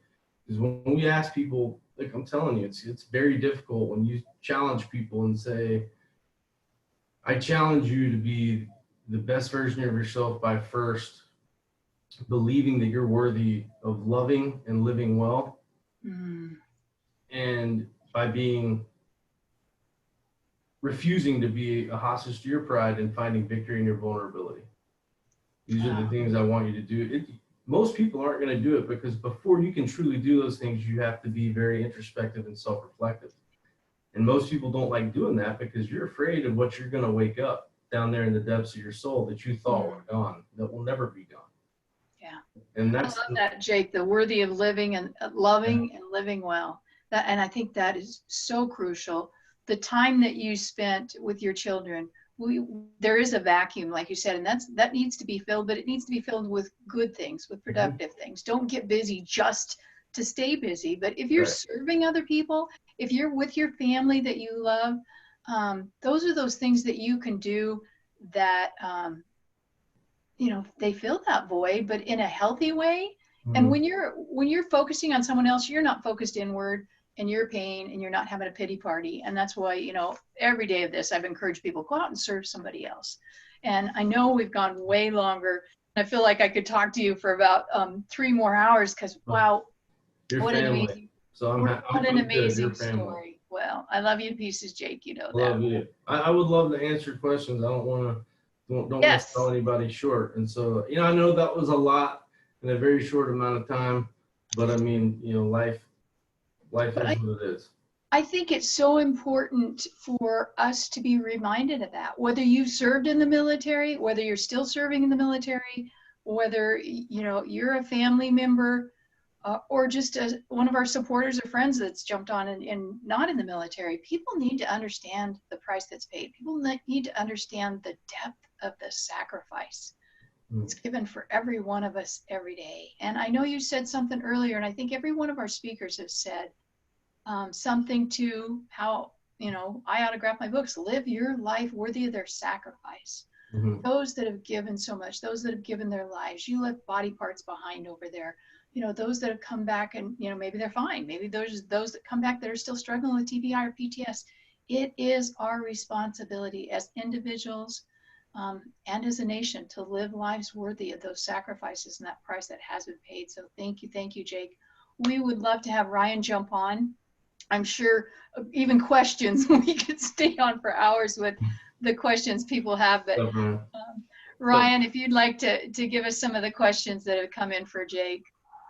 Because when we ask people, like I'm telling you, it's very difficult when you challenge people and say, I challenge you to be the best version of yourself by first believing that you're worthy of loving and living well. And by refusing to be a hostage to your pride and finding victory in your vulnerability. These are the things I want you to do. Most people aren't going to do it, because before you can truly do those things, you have to be very introspective and self-reflective. And most people don't like doing that because you're afraid of what you're going to wake up down there in the depths of your soul that you thought were gone, that will never be gone. Yeah. And I love that, Jake, the worthy of living and loving and living well. And I think that is so crucial. The time that you spent with your children, there is a vacuum, like you said, and that needs to be filled, but it needs to be filled with good things, with productive things. Don't get busy just to stay busy. But if you're serving other people, if you're with your family that you love, those are those things that you can do that, they fill that void, but in a healthy way. And when you're focusing on someone else, you're not focused inward and your pain, and you're not having a pity party. And that's why, every day of this, I've encouraged people, go out and serve somebody else. And I know we've gone way longer. I feel like I could talk to you for about 3 more hours, because wow, what an amazing, what an amazing story. Well, I love you to pieces, Jake. You know that. Love you. I would love to answer questions. I don't want to sell anybody short. And so, I know that was a lot in a very short amount of time, but I mean, life is what it is. I think it's so important for us to be reminded of that, whether you've served in the military, whether you're still serving in the military, whether, you're a family member, or just one of our supporters or friends that's jumped on and not in the military. People need to understand the price that's paid. People need to understand the depth of the sacrifice. It's given for every one of us every day. And I know you said something earlier, and I think every one of our speakers has said something to how, I autograph my books, live your life worthy of their sacrifice. Those that have given so much, those that have given their lives, you left body parts behind over there. Those that have come back and, maybe they're fine. Maybe there's those that come back that are still struggling with TBI or PTS. It is our responsibility as individuals and as a nation to live lives worthy of those sacrifices and that price that has been paid. So thank you, Jake. We would love to have Ryan jump on. I'm sure even questions, we could stay on for hours with the questions people have. But Ryan, if you'd like to give us some of the questions that have come in for Jake.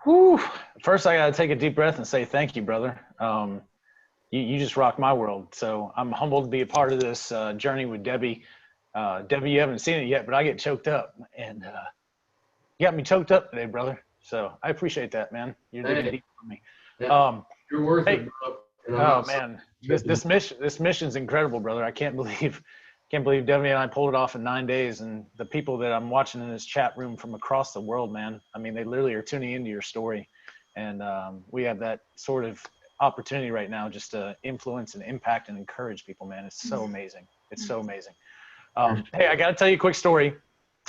Whew. First, I got to take a deep breath and say thank you, brother. You just rocked my world. So I'm humbled to be a part of this journey with Debbie. Debbie, you haven't seen it yet, but I get choked up. And you got me choked up today, brother. So I appreciate that, man. You're digging deep for me. Yeah, you're worth it, bro. Oh, man. This mission's incredible, brother. I can't believe Can't believe Debbie and I pulled it off in 9 days, and the people that I'm watching in this chat room from across the world, man. I mean, they literally are tuning into your story, and we have that sort of opportunity right now just to influence and impact and encourage people, man. It's so amazing. It's so amazing. Hey, I got to tell you a quick story.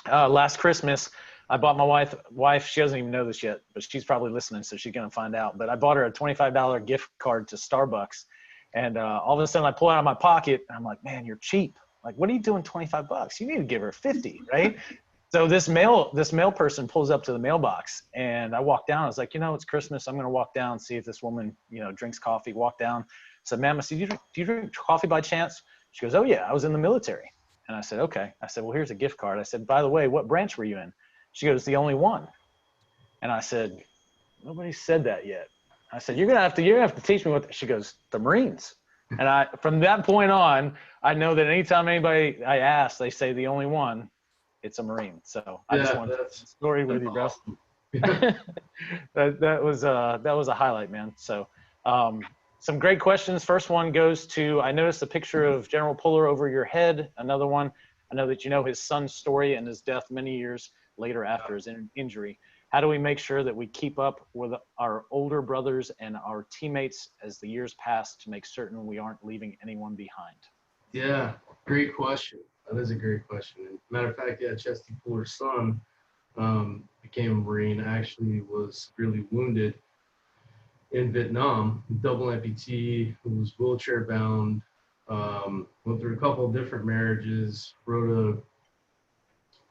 Last Christmas, I bought my wife, she doesn't even know this yet, but she's probably listening, so she's going to find out. But I bought her a $25 gift card to Starbucks, and all of a sudden I pull it out of my pocket, and I'm like, man, you're cheap. Like, what are you doing $25? You need to give her 50, right? So this mail person pulls up to the mailbox, and I walk down. I was like, it's Christmas. I'm going to walk down, see if this woman, drinks coffee. Walk down. I said, ma'am, I said, do you drink coffee by chance? She goes, oh yeah, I was in the military. And I said, okay. I said, well, here's a gift card. I said, by the way, what branch were you in? She goes, the only one. And I said, nobody said that yet. I said, you're gonna have to teach me what. She goes, the Marines. And from that point on, I know that anytime anybody I ask, they say the only one, it's a Marine. So I just want to share the story with you, bro. Awesome. that was a highlight, man. So some great questions. First one goes to, I noticed a picture of General Puller over your head. Another one, I know that you know his son's story and his death many years later after his injury. How do we make sure that we keep up with our older brothers and our teammates as the years pass to make certain we aren't leaving anyone behind? Yeah, great question. That is a great question. And matter of fact, yeah, Chesty Puller's son became a Marine, actually was severely wounded in Vietnam, double amputee, who was wheelchair bound, went through a couple of different marriages, wrote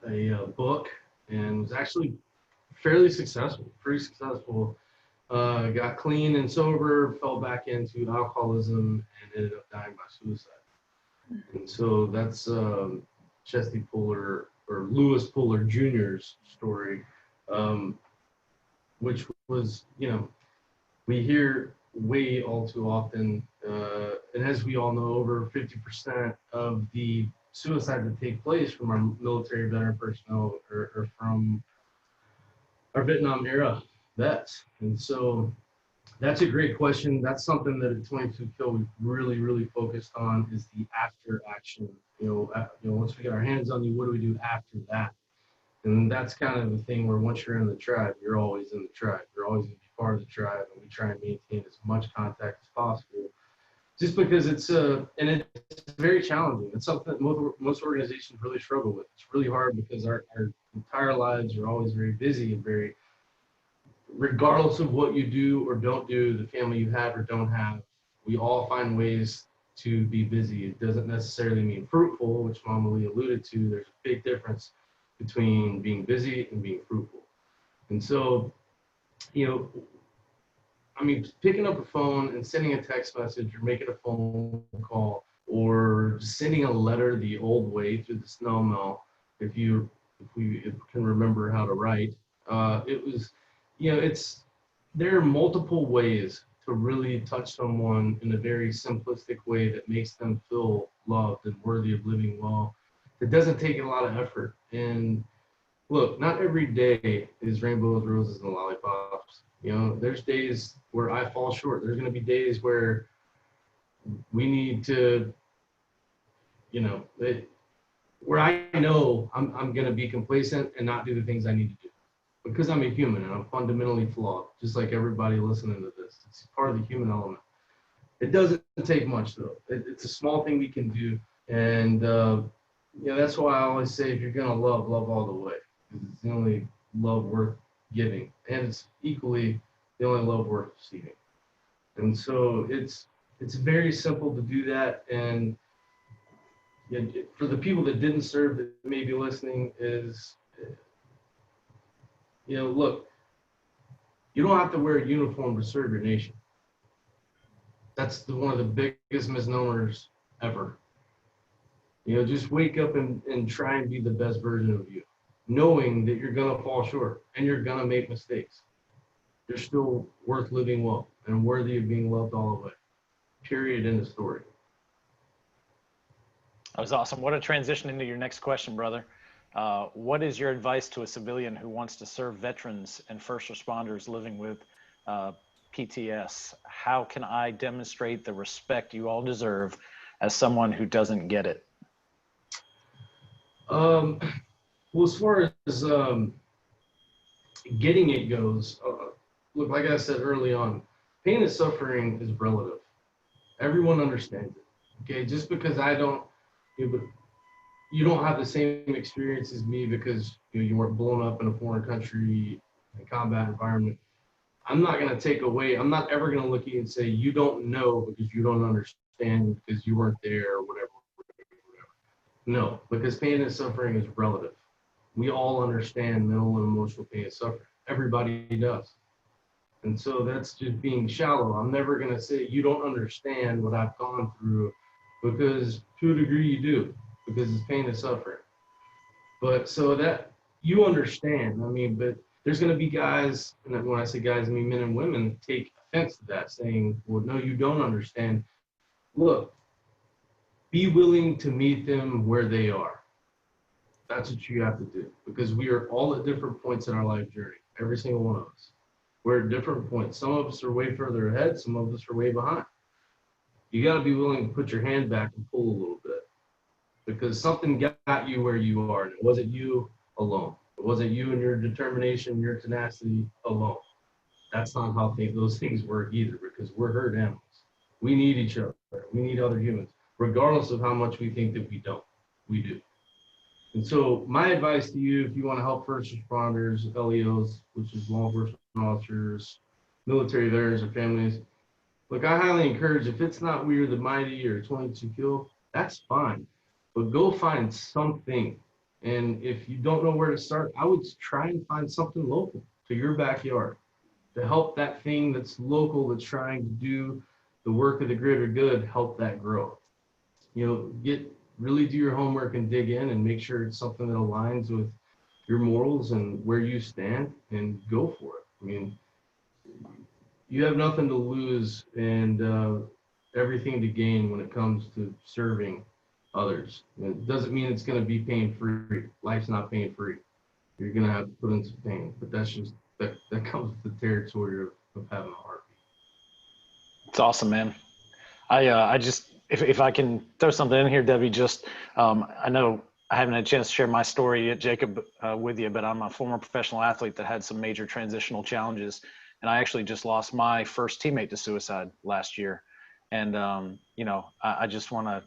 a book, and was actually fairly successful, pretty successful. Got clean and sober, fell back into alcoholism, and ended up dying by suicide. And so that's Chesty Puller, or Lewis Puller Jr.'s story, which was, we hear way all too often, and as we all know, over 50% of the suicides that take place from our military veteran personnel are from our Vietnam era vets. And so that's a great question. That's something that at 22 Kill we really, really focused on, is the after action. Once we get our hands on you, what do we do after that? And that's kind of the thing where once you're in the tribe, you're always in the tribe. You're always going to be part of the tribe, and we try and maintain as much contact as possible. Just because it's very challenging. It's something that most organizations really struggle with. It's really hard because our entire lives are always very busy and very, regardless of what you do or don't do, the family you have or don't have, we all find ways to be busy. It doesn't necessarily mean fruitful, which Mama Lee alluded to. There's a big difference between being busy and being fruitful. And so, picking up a phone and sending a text message or making a phone call or sending a letter the old way through the snail mail, if we can remember how to write, there are multiple ways to really touch someone in a very simplistic way that makes them feel loved and worthy of living well. It doesn't take a lot of effort. And look, not every day is rainbows, roses, and lollipops. There's days where I fall short. There's going to be days where we need to, where I know I'm going to be complacent and not do the things I need to do, because I'm a human and I'm fundamentally flawed, just like everybody listening to this. It's part of the human element. It doesn't take much, though. It's a small thing we can do. And, that's why I always say, if you're going to love all the way, because it's the only love worth giving. And it's equally the only love worth receiving. And so it's very simple to do that. And for the people that didn't serve that may be listening is, look, you don't have to wear a uniform to serve your nation. That's one of the biggest misnomers ever. Just wake up and try and be the best version of you, knowing that you're going to fall short and you're going to make mistakes. You're still worth living well and worthy of being loved all the way. Period. End of story. That was awesome. What a transition into your next question, brother. What is your advice to a civilian who wants to serve veterans and first responders living with PTS? How can I demonstrate the respect you all deserve as someone who doesn't get it? Well, as far as getting it goes, look, like I said early on, pain and suffering is relative. Everyone understands it. Okay, just because I don't, you don't have the same experience as me because you weren't blown up in a foreign country, in a combat environment. I'm not going to take away. I'm not ever going to look at you and say you don't know because you don't understand because you weren't there or whatever. No, because pain and suffering is relative. We all understand mental and emotional pain and suffering. Everybody does. And so that's just being shallow. I'm never going to say you don't understand what I've gone through because to a degree you do, because it's pain and suffering. But so that you understand, I mean, but there's going to be guys, and when I say guys, I mean men and women, take offense to that, saying, well, no, you don't understand. Look, be willing to meet them where they are. That's what you have to do, because we are all at different points in our life journey, every single one of us. We're at different points. Some of us are way further ahead, some of us are way behind. You got to be willing to put your hand back and pull a little bit, because something got you where you are, and it wasn't you alone. It wasn't you and your determination, your tenacity alone. That's not how those things work either, because we're herd animals. We need each other. We need other humans, regardless of how much we think that we don't. We do. And so my advice to you, if you want to help first responders, LEOs, which is law enforcement officers, military veterans or families, look, I highly encourage, if it's not We Are the Mighty or 22 Kill, that's fine. But go find something. And if you don't know where to start, I would try and find something local to your backyard to help that thing that's local, that's trying to do the work of the greater good, help that grow. Really do your homework and dig in and make sure it's something that aligns with your morals and where you stand, and go for it. I mean, you have nothing to lose and everything to gain when it comes to serving others. It doesn't mean it's going to be pain-free. Life's not pain-free. You're going to have to put in some pain, but that's just, that comes with the territory of having a heartbeat. It's awesome, man. I just, if I can throw something in here, Debbie, just, I know I haven't had a chance to share my story yet, Jacob, with you, but I'm a former professional athlete that had some major transitional challenges. And I actually just lost my first teammate to suicide last year. And, I just want to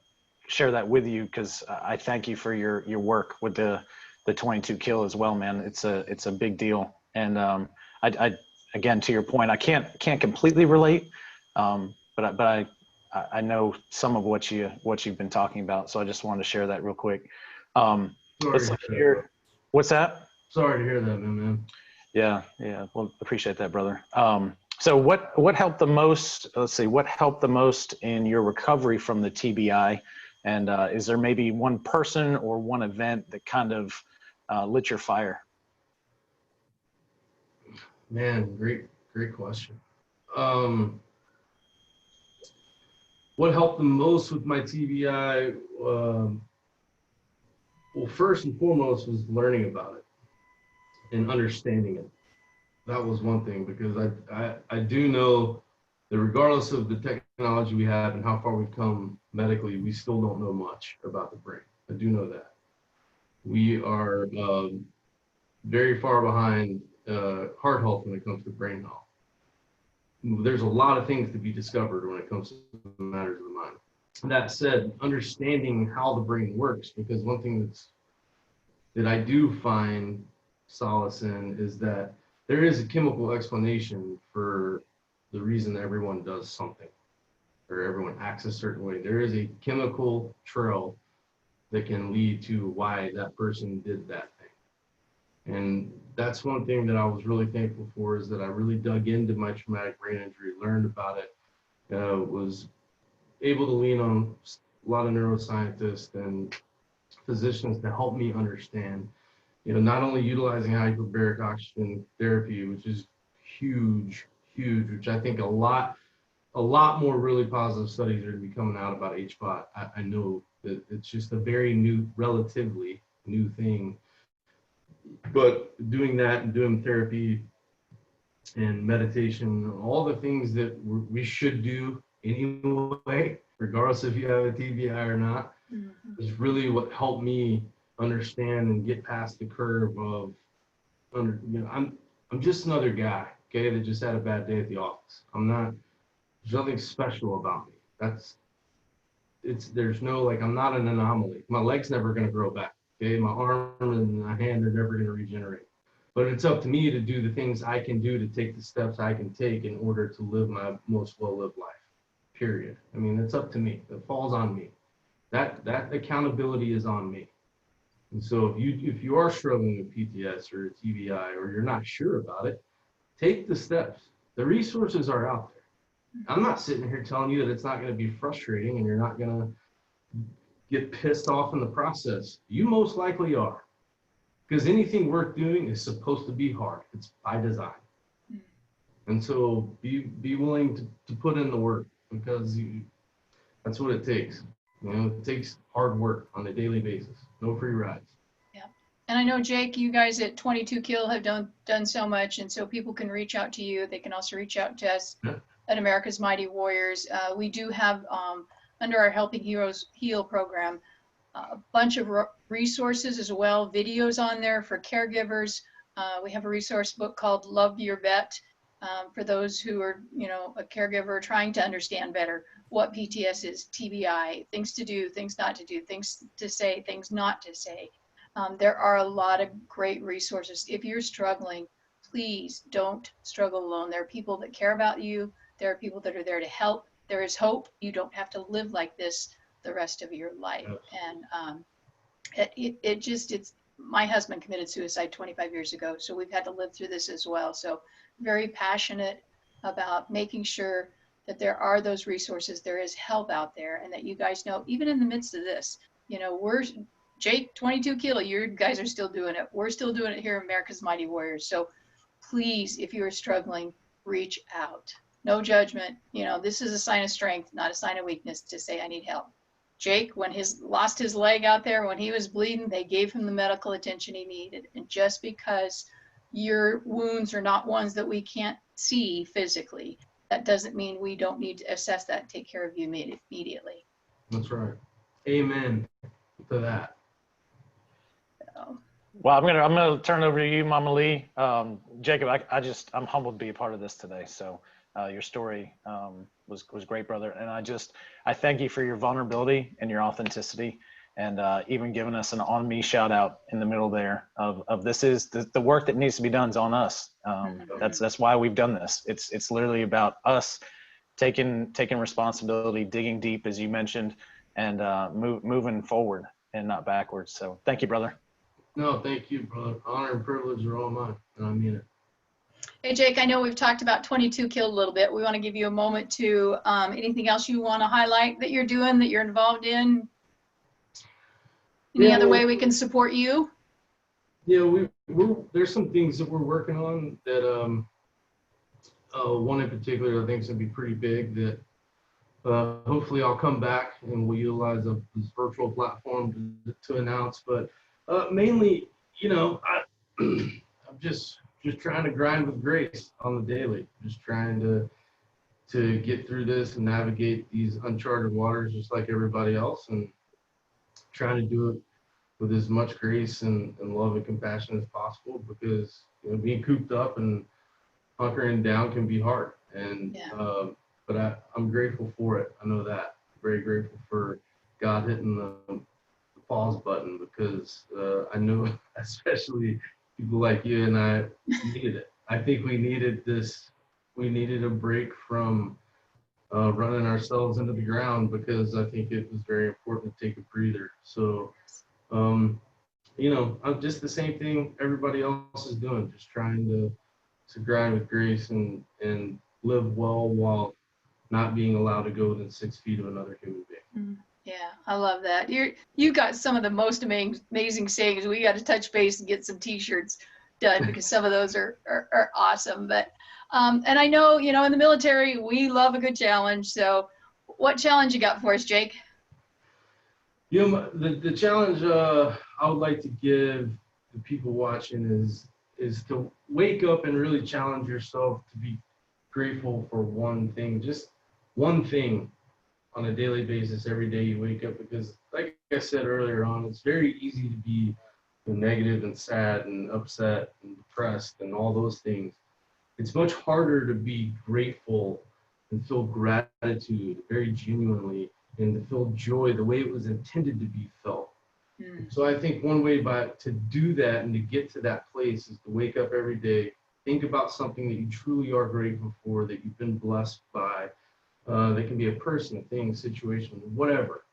share that with you, because I thank you for your work with the 22 Kill as well, man. It's a big deal. And I again, to your point, I can't completely relate, but I know some of what you've been talking about. So I just wanted to share that real quick. Let's hear. What's that? Sorry to hear that, man. Yeah. Well, appreciate that, brother. So what helped the most? Let's see. What helped the most in your recovery from the TBI? And is there maybe one person or one event that kind of lit your fire? Man, great question. What helped the most with my TBI? Well, first and foremost was learning about it and understanding it. That was one thing, because I do know that regardless of the technology we have and how far we've come medically, we still don't know much about the brain. I do know that. We are very far behind heart health when it comes to brain health. There's a lot of things to be discovered when it comes to the matters of the mind. That said, understanding how the brain works, because one thing that I do find solace in is that there is a chemical explanation for the reason that everyone does something or everyone acts a certain way. There is a chemical trail that can lead to why that person did that thing. And that's one thing that I was really thankful for, is that I really dug into my traumatic brain injury, learned about it, was able to lean on a lot of neuroscientists and physicians to help me understand, not only utilizing hyperbaric oxygen therapy, which is huge, which I think a lot more really positive studies are going to be coming out about HBOT. I know that it's just a very relatively new thing, but doing that and doing therapy and meditation, all the things that we should do anyway, regardless if you have a TBI or not, is really what helped me understand and get past the curve of, I'm just another guy, okay, that just had a bad day at the office. There's nothing special about me. There's no, like, I'm not an anomaly. My leg's never going to grow back, okay? My arm and my hand are never going to regenerate. But it's up to me to do the things I can do, to take the steps I can take in order to live my most well-lived life, period. I mean, it's up to me. It falls on me. That accountability is on me. And so if you are struggling with PTS or TBI, or you're not sure about it, take the steps. The resources are out there. I'm not sitting here telling you that it's not going to be frustrating and you're not going to get pissed off in the process. You most likely are, because anything worth doing is supposed to be hard. It's by design. And so be willing to put in the work, because that's what it takes. You know, it takes hard work on a daily basis. No free rides. Yeah. And I know, Jake, you guys at 22 Kill have done so much, and so people can reach out to you. They can also reach out to us at America's Mighty Warriors. We do have, under our Helping Heroes Heal program, a bunch of resources as well, videos on there for caregivers. We have a resource book called Love Your Vet, for those who are, a caregiver trying to understand better what PTS is, TBI, things to do, things not to do, things to say, things not to say. There are a lot of great resources. If you're struggling, please don't struggle alone. There are people that care about you. There are people that are there to help. There is hope. You don't have to live like this the rest of your life. And it's my husband committed suicide 25 years ago, so we've had to live through this as well. So very passionate about making sure that there are those resources, there is help out there, and that you guys know, even in the midst of this, we're Jake, 22 Kilo, you guys are still doing it. We're still doing it here at America's Mighty Warriors. So please, if you are struggling, reach out. No judgment. This is a sign of strength, not a sign of weakness, to say I need help. Jake, when lost his leg out there, when he was bleeding, they gave him the medical attention he needed. And just because your wounds are not ones that we can't see physically, that doesn't mean we don't need to assess that and take care of you immediately. That's right. Amen to that. So. Well, I'm gonna turn it over to you, Mama Lee. Jacob, I'm humbled to be a part of this today. So your story was great, brother. And I thank you for your vulnerability and your authenticity, and even giving us an on me shout out in the middle there of this is the work that needs to be done is on us. That's why we've done this. It's literally about us taking responsibility, digging deep, as you mentioned, and moving forward and not backwards. So thank you, brother. No, thank you, brother. Honor and privilege are all mine, and I mean it. Hey, Jake, I know we've talked about 22 Kill a little bit. We want to give you a moment to anything else you want to highlight that you're doing, that you're involved in? Any other way we can support you? Yeah, there's some things that we're working on that one in particular I think is going to be pretty big, that hopefully I'll come back and we'll utilize this virtual platform to announce. But mainly, I'm just trying to grind with grace on the daily, just trying to get through this and navigate these uncharted waters just like everybody else, and trying to do it with as much grace and love and compassion as possible, because being cooped up and hunkering down can be hard. And but I'm grateful for it. I know that. I'm very grateful for God hitting the pause button, because I know especially people like you and I needed it. I think we needed this. We needed a break from running ourselves into the ground, because I think it was very important to take a breather. So, I'm just the same thing everybody else is doing, just trying to grind with grace and live well while not being allowed to go within 6 feet of another human being. Yeah, I love that. You got some of the most amazing sayings. We got to touch base and get some T-shirts done, because some of those are awesome. But and I know, in the military, we love a good challenge. So what challenge you got for us, Jake? The challenge I would like to give the people watching is to wake up and really challenge yourself to be grateful for one thing, just one thing on a daily basis every day you wake up. Because like I said earlier on, it's very easy to be negative and sad and upset and depressed and all those things. It's much harder to be grateful and feel gratitude very genuinely and to feel joy the way it was intended to be felt. So I think one way to do that and to get to that place is to wake up every day, think about something that you truly are grateful for, that you've been blessed by. That can be a person, a thing, a situation, whatever.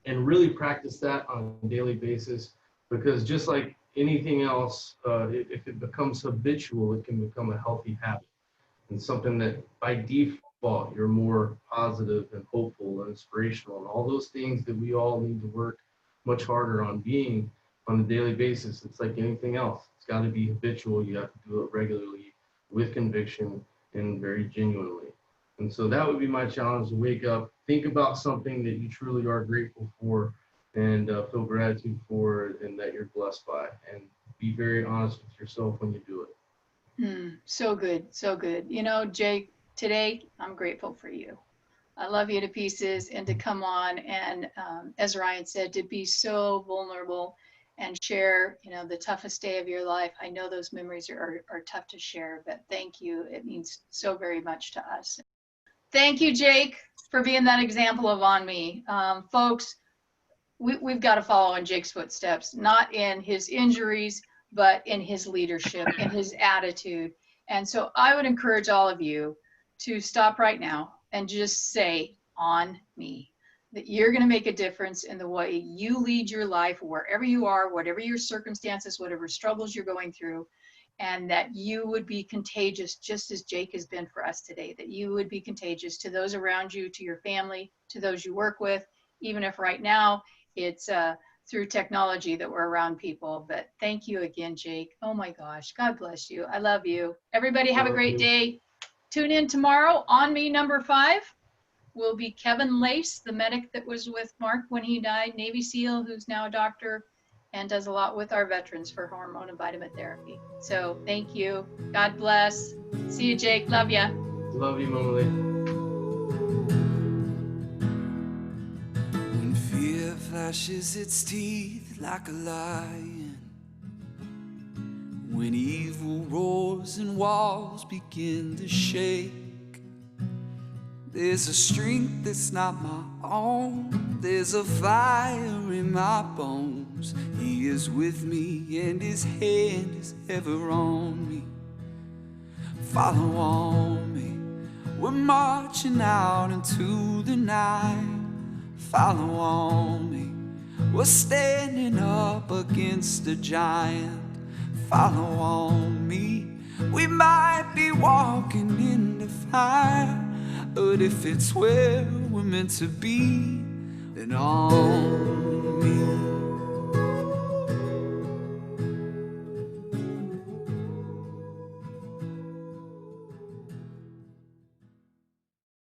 And really practice that on a daily basis, because just like anything else, if it becomes habitual, it can become a healthy habit and something that by default you're more positive and hopeful and inspirational and all those things that we all need to work much harder on being on a daily basis. It's like anything else. It's got to be habitual. You have to do it regularly with conviction and very genuinely. And so that would be my challenge, to wake up, think about something that you truly are grateful for and feel gratitude for, and that you're blessed by, and be very honest with yourself when you do it. So good. So good. You know, Jake, today I'm grateful for you. I love you to pieces, and to come on and, as Ryan said, to be so vulnerable and share, you know, the toughest day of your life. I know those memories are tough to share, but thank you. It means so very much to us. Thank you, Jake, for being that example of On Me. Folks, we've got to follow in Jake's footsteps, not in his injuries, but in his leadership, in his attitude. And so I would encourage all of you to stop right now and just say, on me, that you're going to make a difference in the way you lead your life, wherever you are, whatever your circumstances, whatever struggles you're going through, and that you would be contagious, just as Jake has been for us today, that you would be contagious to those around you, to your family, to those you work with, even if right now it's through technology that we're around people. But thank you again, Jake. Oh my gosh, God bless you. I love you. Everybody have a great day. Tune in tomorrow. On Me number 5 will be Kevin Lace, the medic that was with Mark when he died, Navy SEAL, who's now a doctor and does a lot with our veterans for hormone and vitamin therapy. So thank you. God bless. See you, Jake. Love ya. Love you, Mama Lee. When fear flashes its teeth like a lion, when evil roars and walls begin to shake, there's a strength that's not my own. There's a fire in my bones. He is with me and his hand is ever on me. Follow on me. We're marching out into the night. Follow on me. We're standing up against a giant. Follow on me. We might be walking in the fire, but if it's where we're meant to be, then on